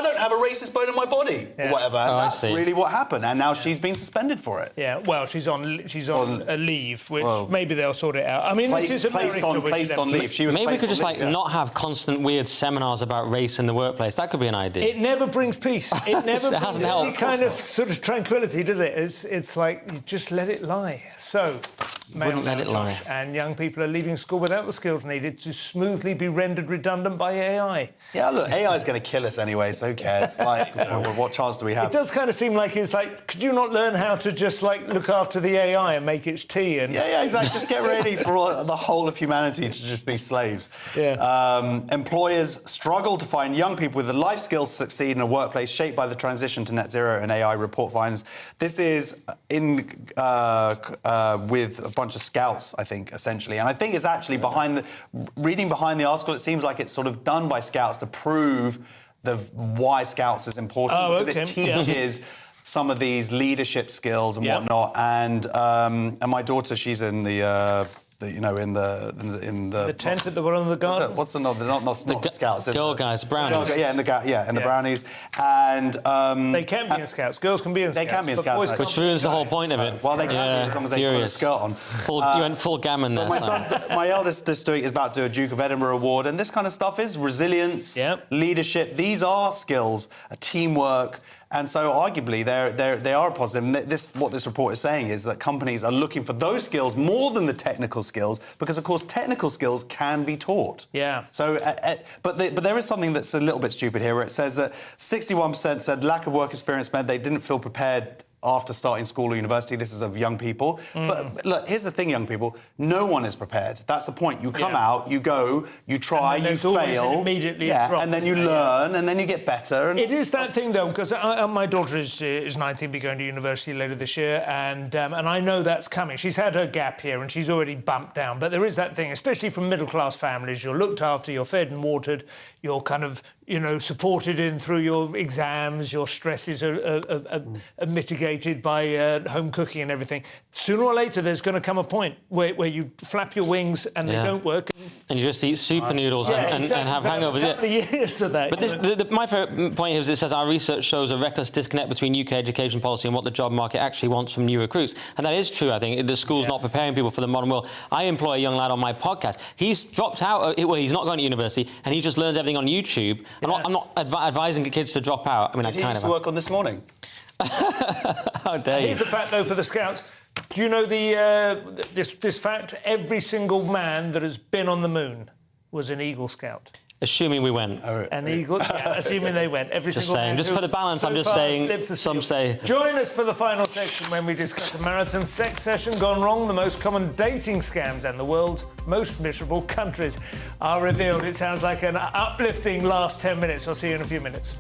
don't have a racist bone in my body, or whatever. And that's really what happened. And now she's been suspended for it. Yeah, well, she's on a leave, which maybe they'll sort it out. I mean, this is placed on leave. She was maybe we could just not have constant weird seminars about race in the workplace. That could be an idea. It never brings peace. It never brings any helped. kind of sort of tranquility, does it? It's like you just let it lie. So, wouldn't let it lie. And young people are leaving school without the skills needed to smoothly be rendered redundant by AI. Yeah, look, AI is going to kill us anyway, so who cares? What chance do we have? It does kind of seem like it's like, could you not learn how to just look after the AI and make its tea? And yeah, exactly. Just get ready for the whole of humanity to just be slaves. Employers struggle to find young people with the life skills to succeed in a workplace shaped by the transition to net zero, and AI report finds. This is with a bunch of scouts, I think, essentially. And I think it's actually reading behind the article, it seems like it's sort of done by scouts to prove why scouts is important. Because it teaches some of these leadership skills and whatnot. And my daughter, she's in the the tent at the bottom of the garden. What's the not the Scouts? Girl Guides, Brownies. Yeah, in the Brownies. And they can be in Scouts. Girls can be in Scouts. They can be in Scouts, which ruins the whole point of it. Well, they can be as long as they put a skirt on. You went full gammon there. My eldest is about to do a Duke of Edinburgh Award, and this kind of stuff is resilience, leadership. These are skills, teamwork. And so, arguably, they are a positive. And what this report is saying is that companies are looking for those skills more than the technical skills, because, of course, technical skills can be taught. Yeah. So, but there is something that's a little bit stupid here, where it says that 61% said lack of work experience meant they didn't feel prepared after starting school or university. This is of young people. But look, here's the thing, young people. No one is prepared. That's the point. You come out, you go, you try, you fail. Immediately and then you learn, and then you get better. And it is that thing, though, because my daughter is 19, be going to university later this year, and I know that's coming. She's had her gap here, and she's already bumped down. But there is that thing, especially from middle-class families. You're looked after, you're fed and watered, you're kind of, supported in through your exams, your stresses are mitigated by home cooking and everything. Sooner or later, there's going to come a point where you flap your wings and they don't work. And you just eat super noodles and have hangovers. A couple of years of that. But my favourite point here is it says our research shows a reckless disconnect between UK education policy and what the job market actually wants from new recruits. And that is true, I think. The school's not preparing people for the modern world. I employ a young lad on my podcast. He's dropped out. Well, he's not going to university, and he just learns everything on YouTube. I'm not advising kids to drop out. I mean, Did he used to work on This Morning? How dare you? Here's the fact, though, for the Scouts. Do you know this fact? Every single man that has been on the moon was an Eagle Scout. Assuming we went. An Eagle, yeah, assuming they went. Every Just single saying. man Just who for the balance, I'm just saying, some say. Join us for the final section when we discuss a marathon sex session gone wrong. The most common dating scams and the world's most miserable countries are revealed. It sounds like an uplifting last 10 minutes. I'll see you in a few minutes.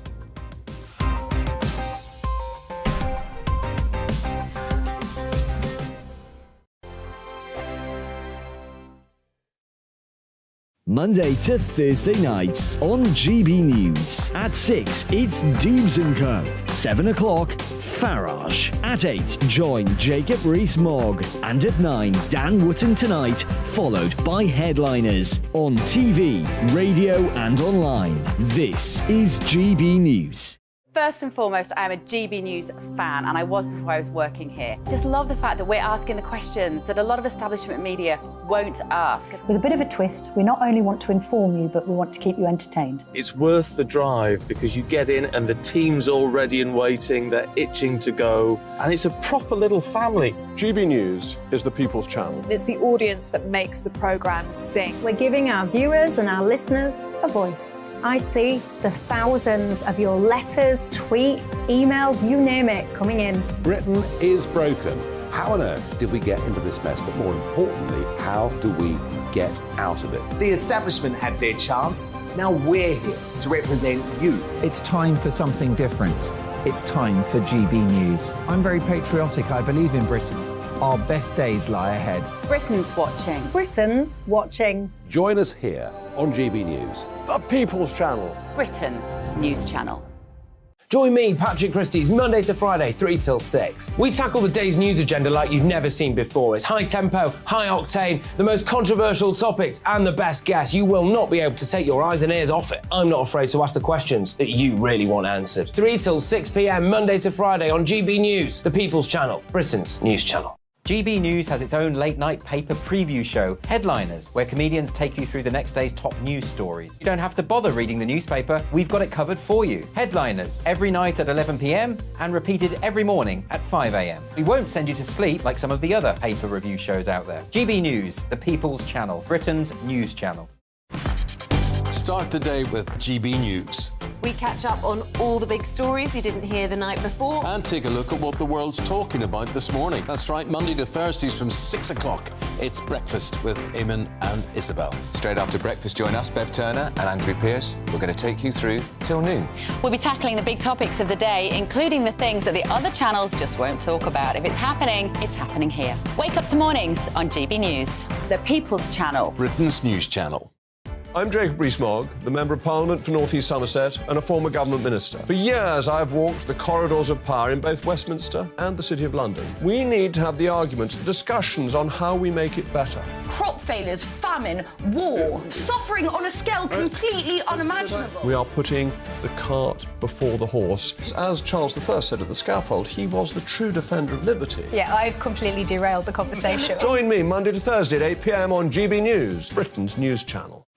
Monday to Thursday nights on GB News. At 6, it's Dubes & Co. 7 o'clock, Farage. At 8, join Jacob Rees-Mogg. And at 9, Dan Wootton Tonight, followed by Headliners. On TV, radio and online. This is GB News. First and foremost, I'm a GB News fan, and I was before I was working here. Just love the fact that we're asking the questions that a lot of establishment media won't ask. With a bit of a twist, we not only want to inform you, but we want to keep you entertained. It's worth the drive because you get in and the team's all ready and waiting, they're itching to go, and it's a proper little family. GB News is the People's Channel. It's the audience that makes the programme sing. We're giving our viewers and our listeners a voice. I see the thousands of your letters, tweets, emails, you name it, coming in. Britain is broken. How on earth did we get into this mess? But more importantly, how do we get out of it? The establishment had their chance. Now we're here to represent you. It's time for something different. It's time for GB News. I'm very patriotic. I believe in Britain. Our best days lie ahead. Britain's watching. Britain's watching. Join us here on GB News. The People's Channel. Britain's news channel. Join me, Patrick Christie's, Monday to Friday, 3 till 6. We tackle the day's news agenda like you've never seen before. It's high tempo, high octane, the most controversial topics, and the best guests. You will not be able to take your eyes and ears off it. I'm not afraid to ask the questions that you really want answered. 3 till 6 p.m, Monday to Friday on GB News, the People's Channel, Britain's news channel. GB News has its own late-night paper preview show, Headliners, where comedians take you through the next day's top news stories. You don't have to bother reading the newspaper, we've got it covered for you. Headliners, every night at 11 p.m, and repeated every morning at 5 a.m. We won't send you to sleep like some of the other paper review shows out there. GB News, the People's Channel, Britain's news channel. Start the day with GB News. We catch up on all the big stories you didn't hear the night before. And take a look at what the world's talking about this morning. That's right, Monday to Thursdays from 6 o'clock. It's Breakfast with Eamon and Isabel. Straight after breakfast, join us, Bev Turner and Andrew Pearce. We're going to take you through till noon. We'll be tackling the big topics of the day, including the things that the other channels just won't talk about. If it's happening here. Wake up to mornings on GB News, the People's Channel. Britain's news channel. I'm Jacob Rees-Mogg, the Member of Parliament for North East Somerset and a former government minister. For years, I've walked the corridors of power in both Westminster and the City of London. We need to have the arguments, the discussions on how we make it better. Crop failures, famine, war, suffering on a scale completely unimaginable. We are putting the cart before the horse. As Charles I said at the scaffold, he was the true defender of liberty. Yeah, I've completely derailed the conversation. Join me Monday to Thursday at 8 p.m. on GB News, Britain's news channel.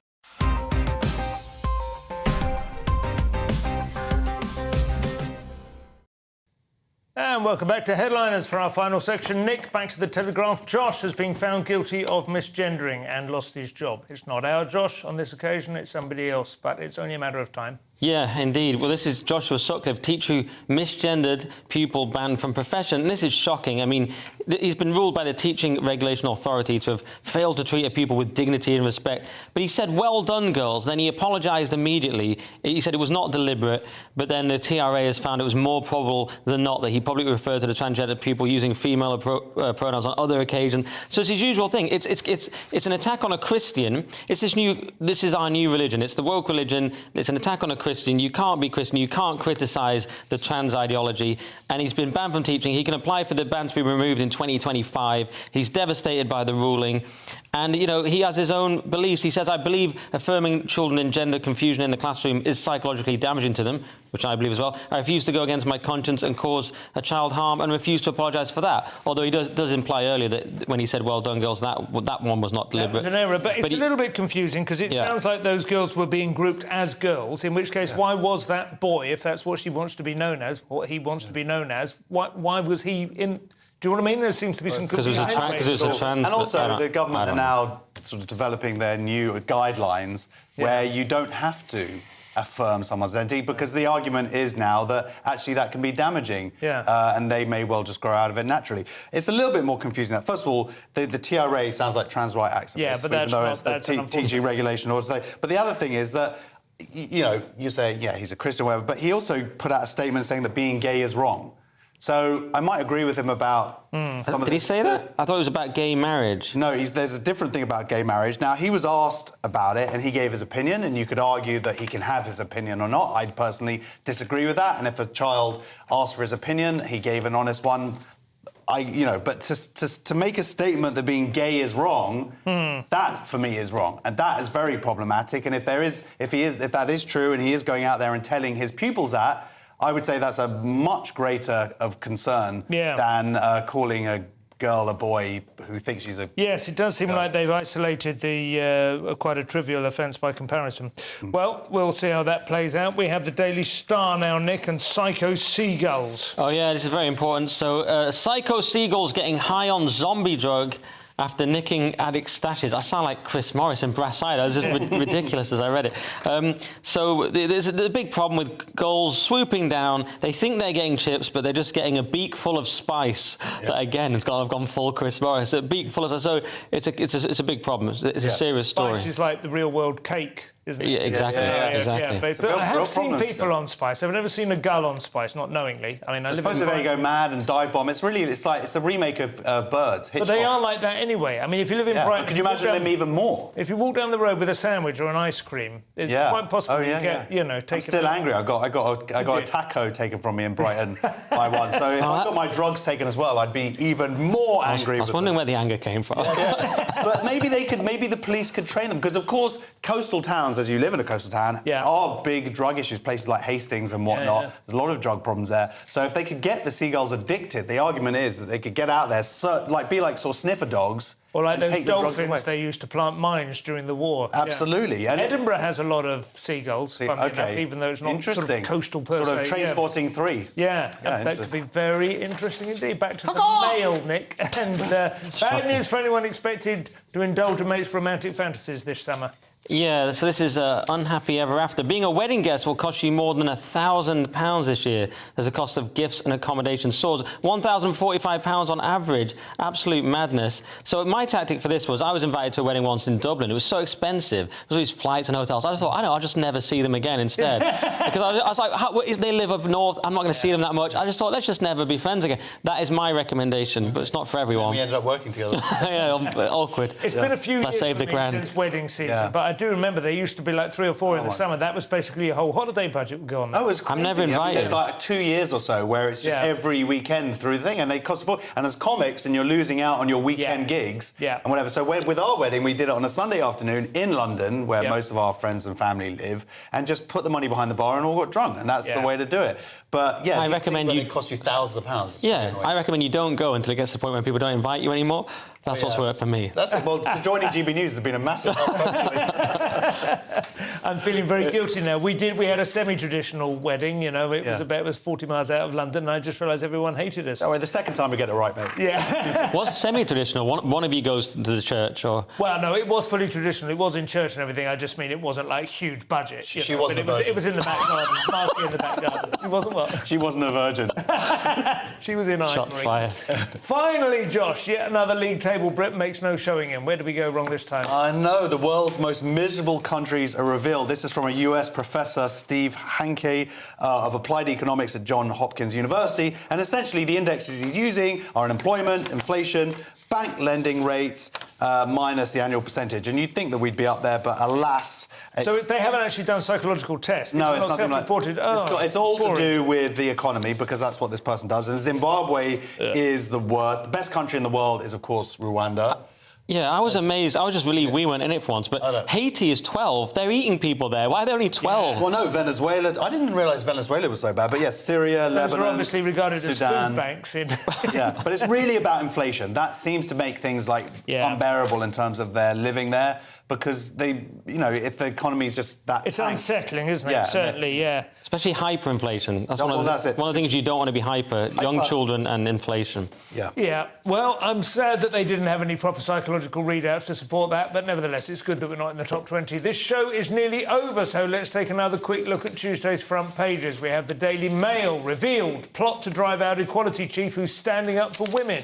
And welcome back to Headliners for our final section. Nick, back to the Telegraph. Josh has been found guilty of misgendering and lost his job. It's not our Josh on this occasion, it's somebody else, but it's only a matter of time. Yeah, indeed. Well, this is Joshua Sutcliffe, teacher who misgendered pupil banned from profession. And this is shocking. I mean, he's been ruled by the Teaching Regulation Authority to have failed to treat a pupil with dignity and respect. But he said, well done, girls. Then he apologised immediately. He said it was not deliberate, but then the TRA has found it was more probable than not that he publicly referred to the transgender pupil using female pronouns on other occasions. So it's his usual thing. It's an attack on a Christian. This is our new religion. It's the woke religion. It's an attack on a Christian. You can't be Christian. You can't criticise the trans ideology. And he's been banned from teaching. He can apply for the ban to be removed in 2025. He's devastated by the ruling. And, you know, he has his own beliefs. He says, I believe affirming children in gender confusion in the classroom is psychologically damaging to them, which I believe as well. I refuse to go against my conscience and cause a child harm and refuse to apologise for that. Although he does imply earlier that when he said, well done, girls, that one was not deliberate. That was an error, but it's a little bit confusing because it sounds like those girls were being grouped as girls, in which case, why was that boy, if that's what she wants to be known as, what he wants to be known as, why was he in... Do you know what I mean? There seems to be some... Because it was a trans... And also, the government are now sort of developing their new guidelines where you don't have to affirm someone's identity, because the argument is now that actually that can be damaging, and they may well just grow out of it naturally. It's a little bit more confusing. First of all, the TRA sounds like trans right activists, but that's even though not, it's the TG regulation. But the other thing is that, you know, you say, yeah, he's a Christian, whatever, but he also put out a statement saying that being gay is wrong. So I might agree with him about some of this. Did he say that? I thought it was about gay marriage. No, there's a different thing about gay marriage. Now, he was asked about it and he gave his opinion, and you could argue that he can have his opinion or not. I'd personally disagree with that. And if a child asked for his opinion, he gave an honest one. But to make a statement that being gay is wrong, that for me is wrong, and that is very problematic. And if that is true, and he is going out there and telling his pupils that, I would say that's a much greater of concern than calling a girl a boy who thinks she's a... Yes, it does seem like they've isolated the quite a trivial offence by comparison. Well, we'll see how that plays out. We have the Daily Star now, Nick, and Psycho Seagulls. Oh, yeah, this is very important. So, Psycho Seagulls getting high on zombie drug after nicking addict stashes. I sound like Chris Morris in Brass Eye. That was just ridiculous as I read it. So there's a big problem with gulls swooping down. They think they're getting chips, but they're just getting a beak full of spice. That, again, has gone full Chris Morris. A beak full of... So it's a big problem. It's a serious story. Spice is like the real-world cake, isn't it? Yeah, exactly. Exactly. But I have seen people on spice. I've never seen a gull on spice, not knowingly. I mean, I live in... they go mad and dive bomb. It's a remake of Birds. But they are like that anyway. I mean, if you live in Brighton... Could you imagine them even more? If you walk down the road with a sandwich or an ice cream, it's quite possible you get, taken... I'm still angry. I got a taco taken from me in Brighton by one. So if I got my drugs taken as well, I'd be even more angry. I was wondering where the anger came from. But maybe the police could train them, because of course coastal towns, as you live in a coastal town, are big drug issues. Places like Hastings and whatnot, there's a lot of drug problems there. So if they could get the seagulls addicted, the argument is that they could get out there, be like sort of sniffer dogs. Or like those dolphins they used to plant mines during the war. Absolutely. Yeah. Edinburgh has a lot of seagulls, funnily enough, even though it's not sort of coastal per se. Sort of Trainspotting 3. Yeah, that could be very interesting indeed. Back to the Mail, Nick. And bad news for anyone expected to indulge a mate's romantic fantasies this summer. Yeah, so this is unhappy ever after. Being a wedding guest will cost you more than £1,000 this year, as the cost of gifts and accommodation soars. £1,045 on average. Absolute madness. So my tactic for this was, I was invited to a wedding once in Dublin. It was so expensive. There was all these flights and hotels. I just thought, I'll just never see them again instead. Because I was like, they live up north. I'm not going to see them that much. I just thought, let's just never be friends again. That is my recommendation, but it's not for everyone. And we ended up working together. Awkward. It's been a few years since wedding season, but I do remember there used to be like 3 or 4 in the summer. That was basically a whole holiday budget would go on. Oh, it's crazy. I'm never invited. It's like 2 years or so where it's just every weekend through the thing, and they cost a fortune. And as comics, and you're losing out on your weekend gigs and whatever. So with our wedding, we did it on a Sunday afternoon in London, where most of our friends and family live, and just put the money behind the bar and all got drunk, and that's the way to do it. But I recommend they cost you thousands of pounds. Yeah, I recommend you don't go until it gets to the point where people don't invite you anymore. That's what's worked for me. That's it. Well, joining GB News has been a massive help. I'm feeling very guilty now. We had a semi-traditional wedding, it was 40 miles out of London, and I just realised everyone hated us. Oh, the second time we get it right, mate. Yeah. What's semi-traditional? One of you goes to the church, or...? Well, no, it was fully traditional. It was in church and everything. I just mean it wasn't, like, huge budget. She wasn't a virgin. It was in the back garden. Marky in the back garden. She wasn't what? She wasn't a virgin. She was in Shots Ivory. fired. Finally, Josh, yet another league table Brit makes no showing in. Where did we go wrong this time? I know. The world's most miserable countries are revealed. This is from a US professor, Steve Hanke, of Applied Economics at Johns Hopkins University. And essentially, the indexes he's using are unemployment, inflation, bank lending rates, minus the annual percentage. And you'd think that we'd be up there, but alas... So they haven't actually done psychological tests? No, it's not self-reported? It's all to do with the economy, because that's what this person does. And Zimbabwe is the worst. The best country in the world is, of course, Rwanda. Yeah, I was amazed. I was just relieved we weren't in it for once. But Haiti is 12. They're eating people there. Why are they only 12? Well, no, Venezuela... I didn't realise Venezuela was so bad. But yes, Syria, Lebanon, those are obviously regarded Sudan. as food banks in... Yeah, but it's really about inflation. That seems to make things, unbearable in terms of their living there. because if the economy is just that... It's unsettling, isn't it? Yeah, Certainly, yeah. Especially hyperinflation. That's, one of it. the things you don't want to be hyper. Young children and inflation. Yeah. Yeah. Well, I'm sad that they didn't have any proper psychological readouts to support that, but nevertheless, it's good that we're not in the top 20. This show is nearly over, so let's take another quick look at Tuesday's front pages. We have the Daily Mail revealed plot to drive out equality chief who's standing up for women.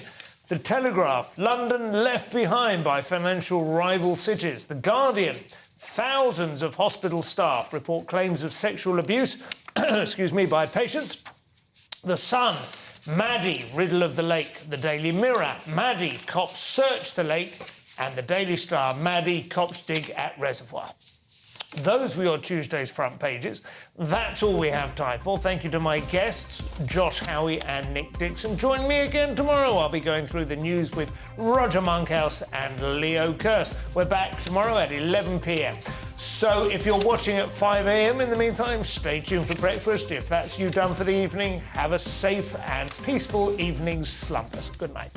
The Telegraph, London left behind by financial rival cities. The Guardian, thousands of hospital staff report claims of sexual abuse by patients. The Sun, Maddie, riddle of the lake. The Daily Mirror, Maddie, cops search the lake. And the Daily Star, Maddie, cops dig at reservoir. Those were your Tuesday's front pages. That's all we have time for. Thank you to my guests, Josh Howie and Nick Dixon. Join me again tomorrow. I'll be going through the news with Roger Monkhouse and Leo Kearse. We're back tomorrow at 11 p.m. So if you're watching at 5 a.m. in the meantime, stay tuned for breakfast. If that's you done for the evening, have a safe and peaceful evening's slumbers. Good night.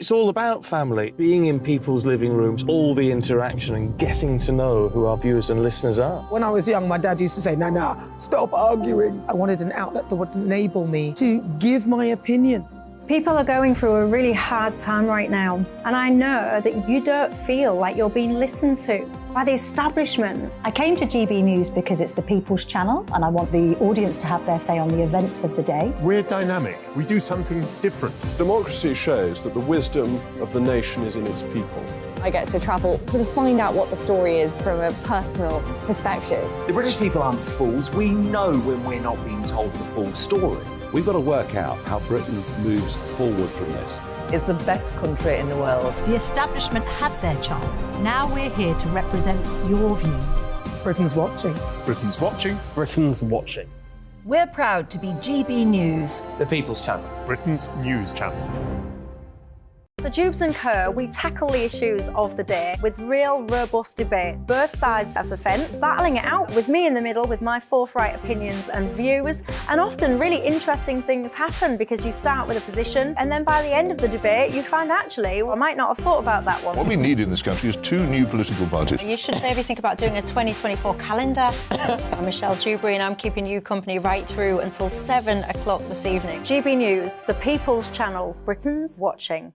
It's all about family, being in people's living rooms, all the interaction and getting to know who our viewers and listeners are. When I was young, my dad used to say, Nana, stop arguing. I wanted an outlet that would enable me to give my opinion. People are going through a really hard time right now, and I know that you don't feel like you're being listened to by the establishment. I came to GB News because it's the People's Channel, and I want the audience to have their say on the events of the day. We're dynamic. We do something different. Democracy shows that the wisdom of the nation is in its people. I get to travel to find out what the story is from a personal perspective. The British people aren't fools. We know when we're not being told the full story. We've got to work out how Britain moves forward from this. It's the best country in the world. The establishment had their chance. Now we're here to represent your views. Britain's watching. Britain's watching. Britain's watching. We're proud to be GB News, The People's Channel. Britain's news channel. So Jubes and Co, we tackle the issues of the day with real robust debate, both sides of the fence, battling it out with me in the middle with my forthright opinions and views. And often really interesting things happen because you start with a position and then by the end of the debate you find actually, well, I might not have thought about that one. What we need in this country is 2 new political parties. You should maybe think about doing a 2024 calendar. I'm Michelle Dewberry and I'm keeping you company right through until 7 o'clock this evening. GB News, the People's Channel, Britain's watching.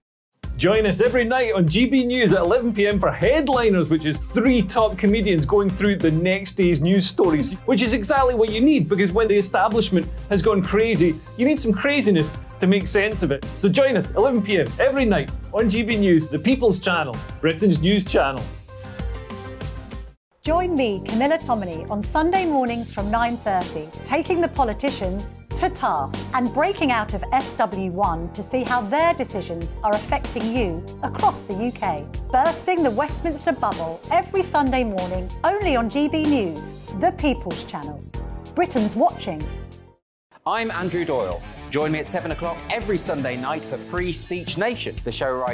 Join us every night on GB News at 11 p.m. for Headliners, which is 3 top comedians going through the next day's news stories, which is exactly what you need, because when the establishment has gone crazy, you need some craziness to make sense of it. So join us 11 p.m. every night on GB News, the People's Channel, Britain's news channel. Join me, Camilla Tominey, on Sunday mornings from 9:30, taking the politicians to task and breaking out of SW1 to see how their decisions are affecting you across the UK. Bursting the Westminster bubble every Sunday morning, only on GB News, the People's Channel. Britain's watching. I'm Andrew Doyle. Join me at 7 o'clock every Sunday night for Free Speech Nation, the show where I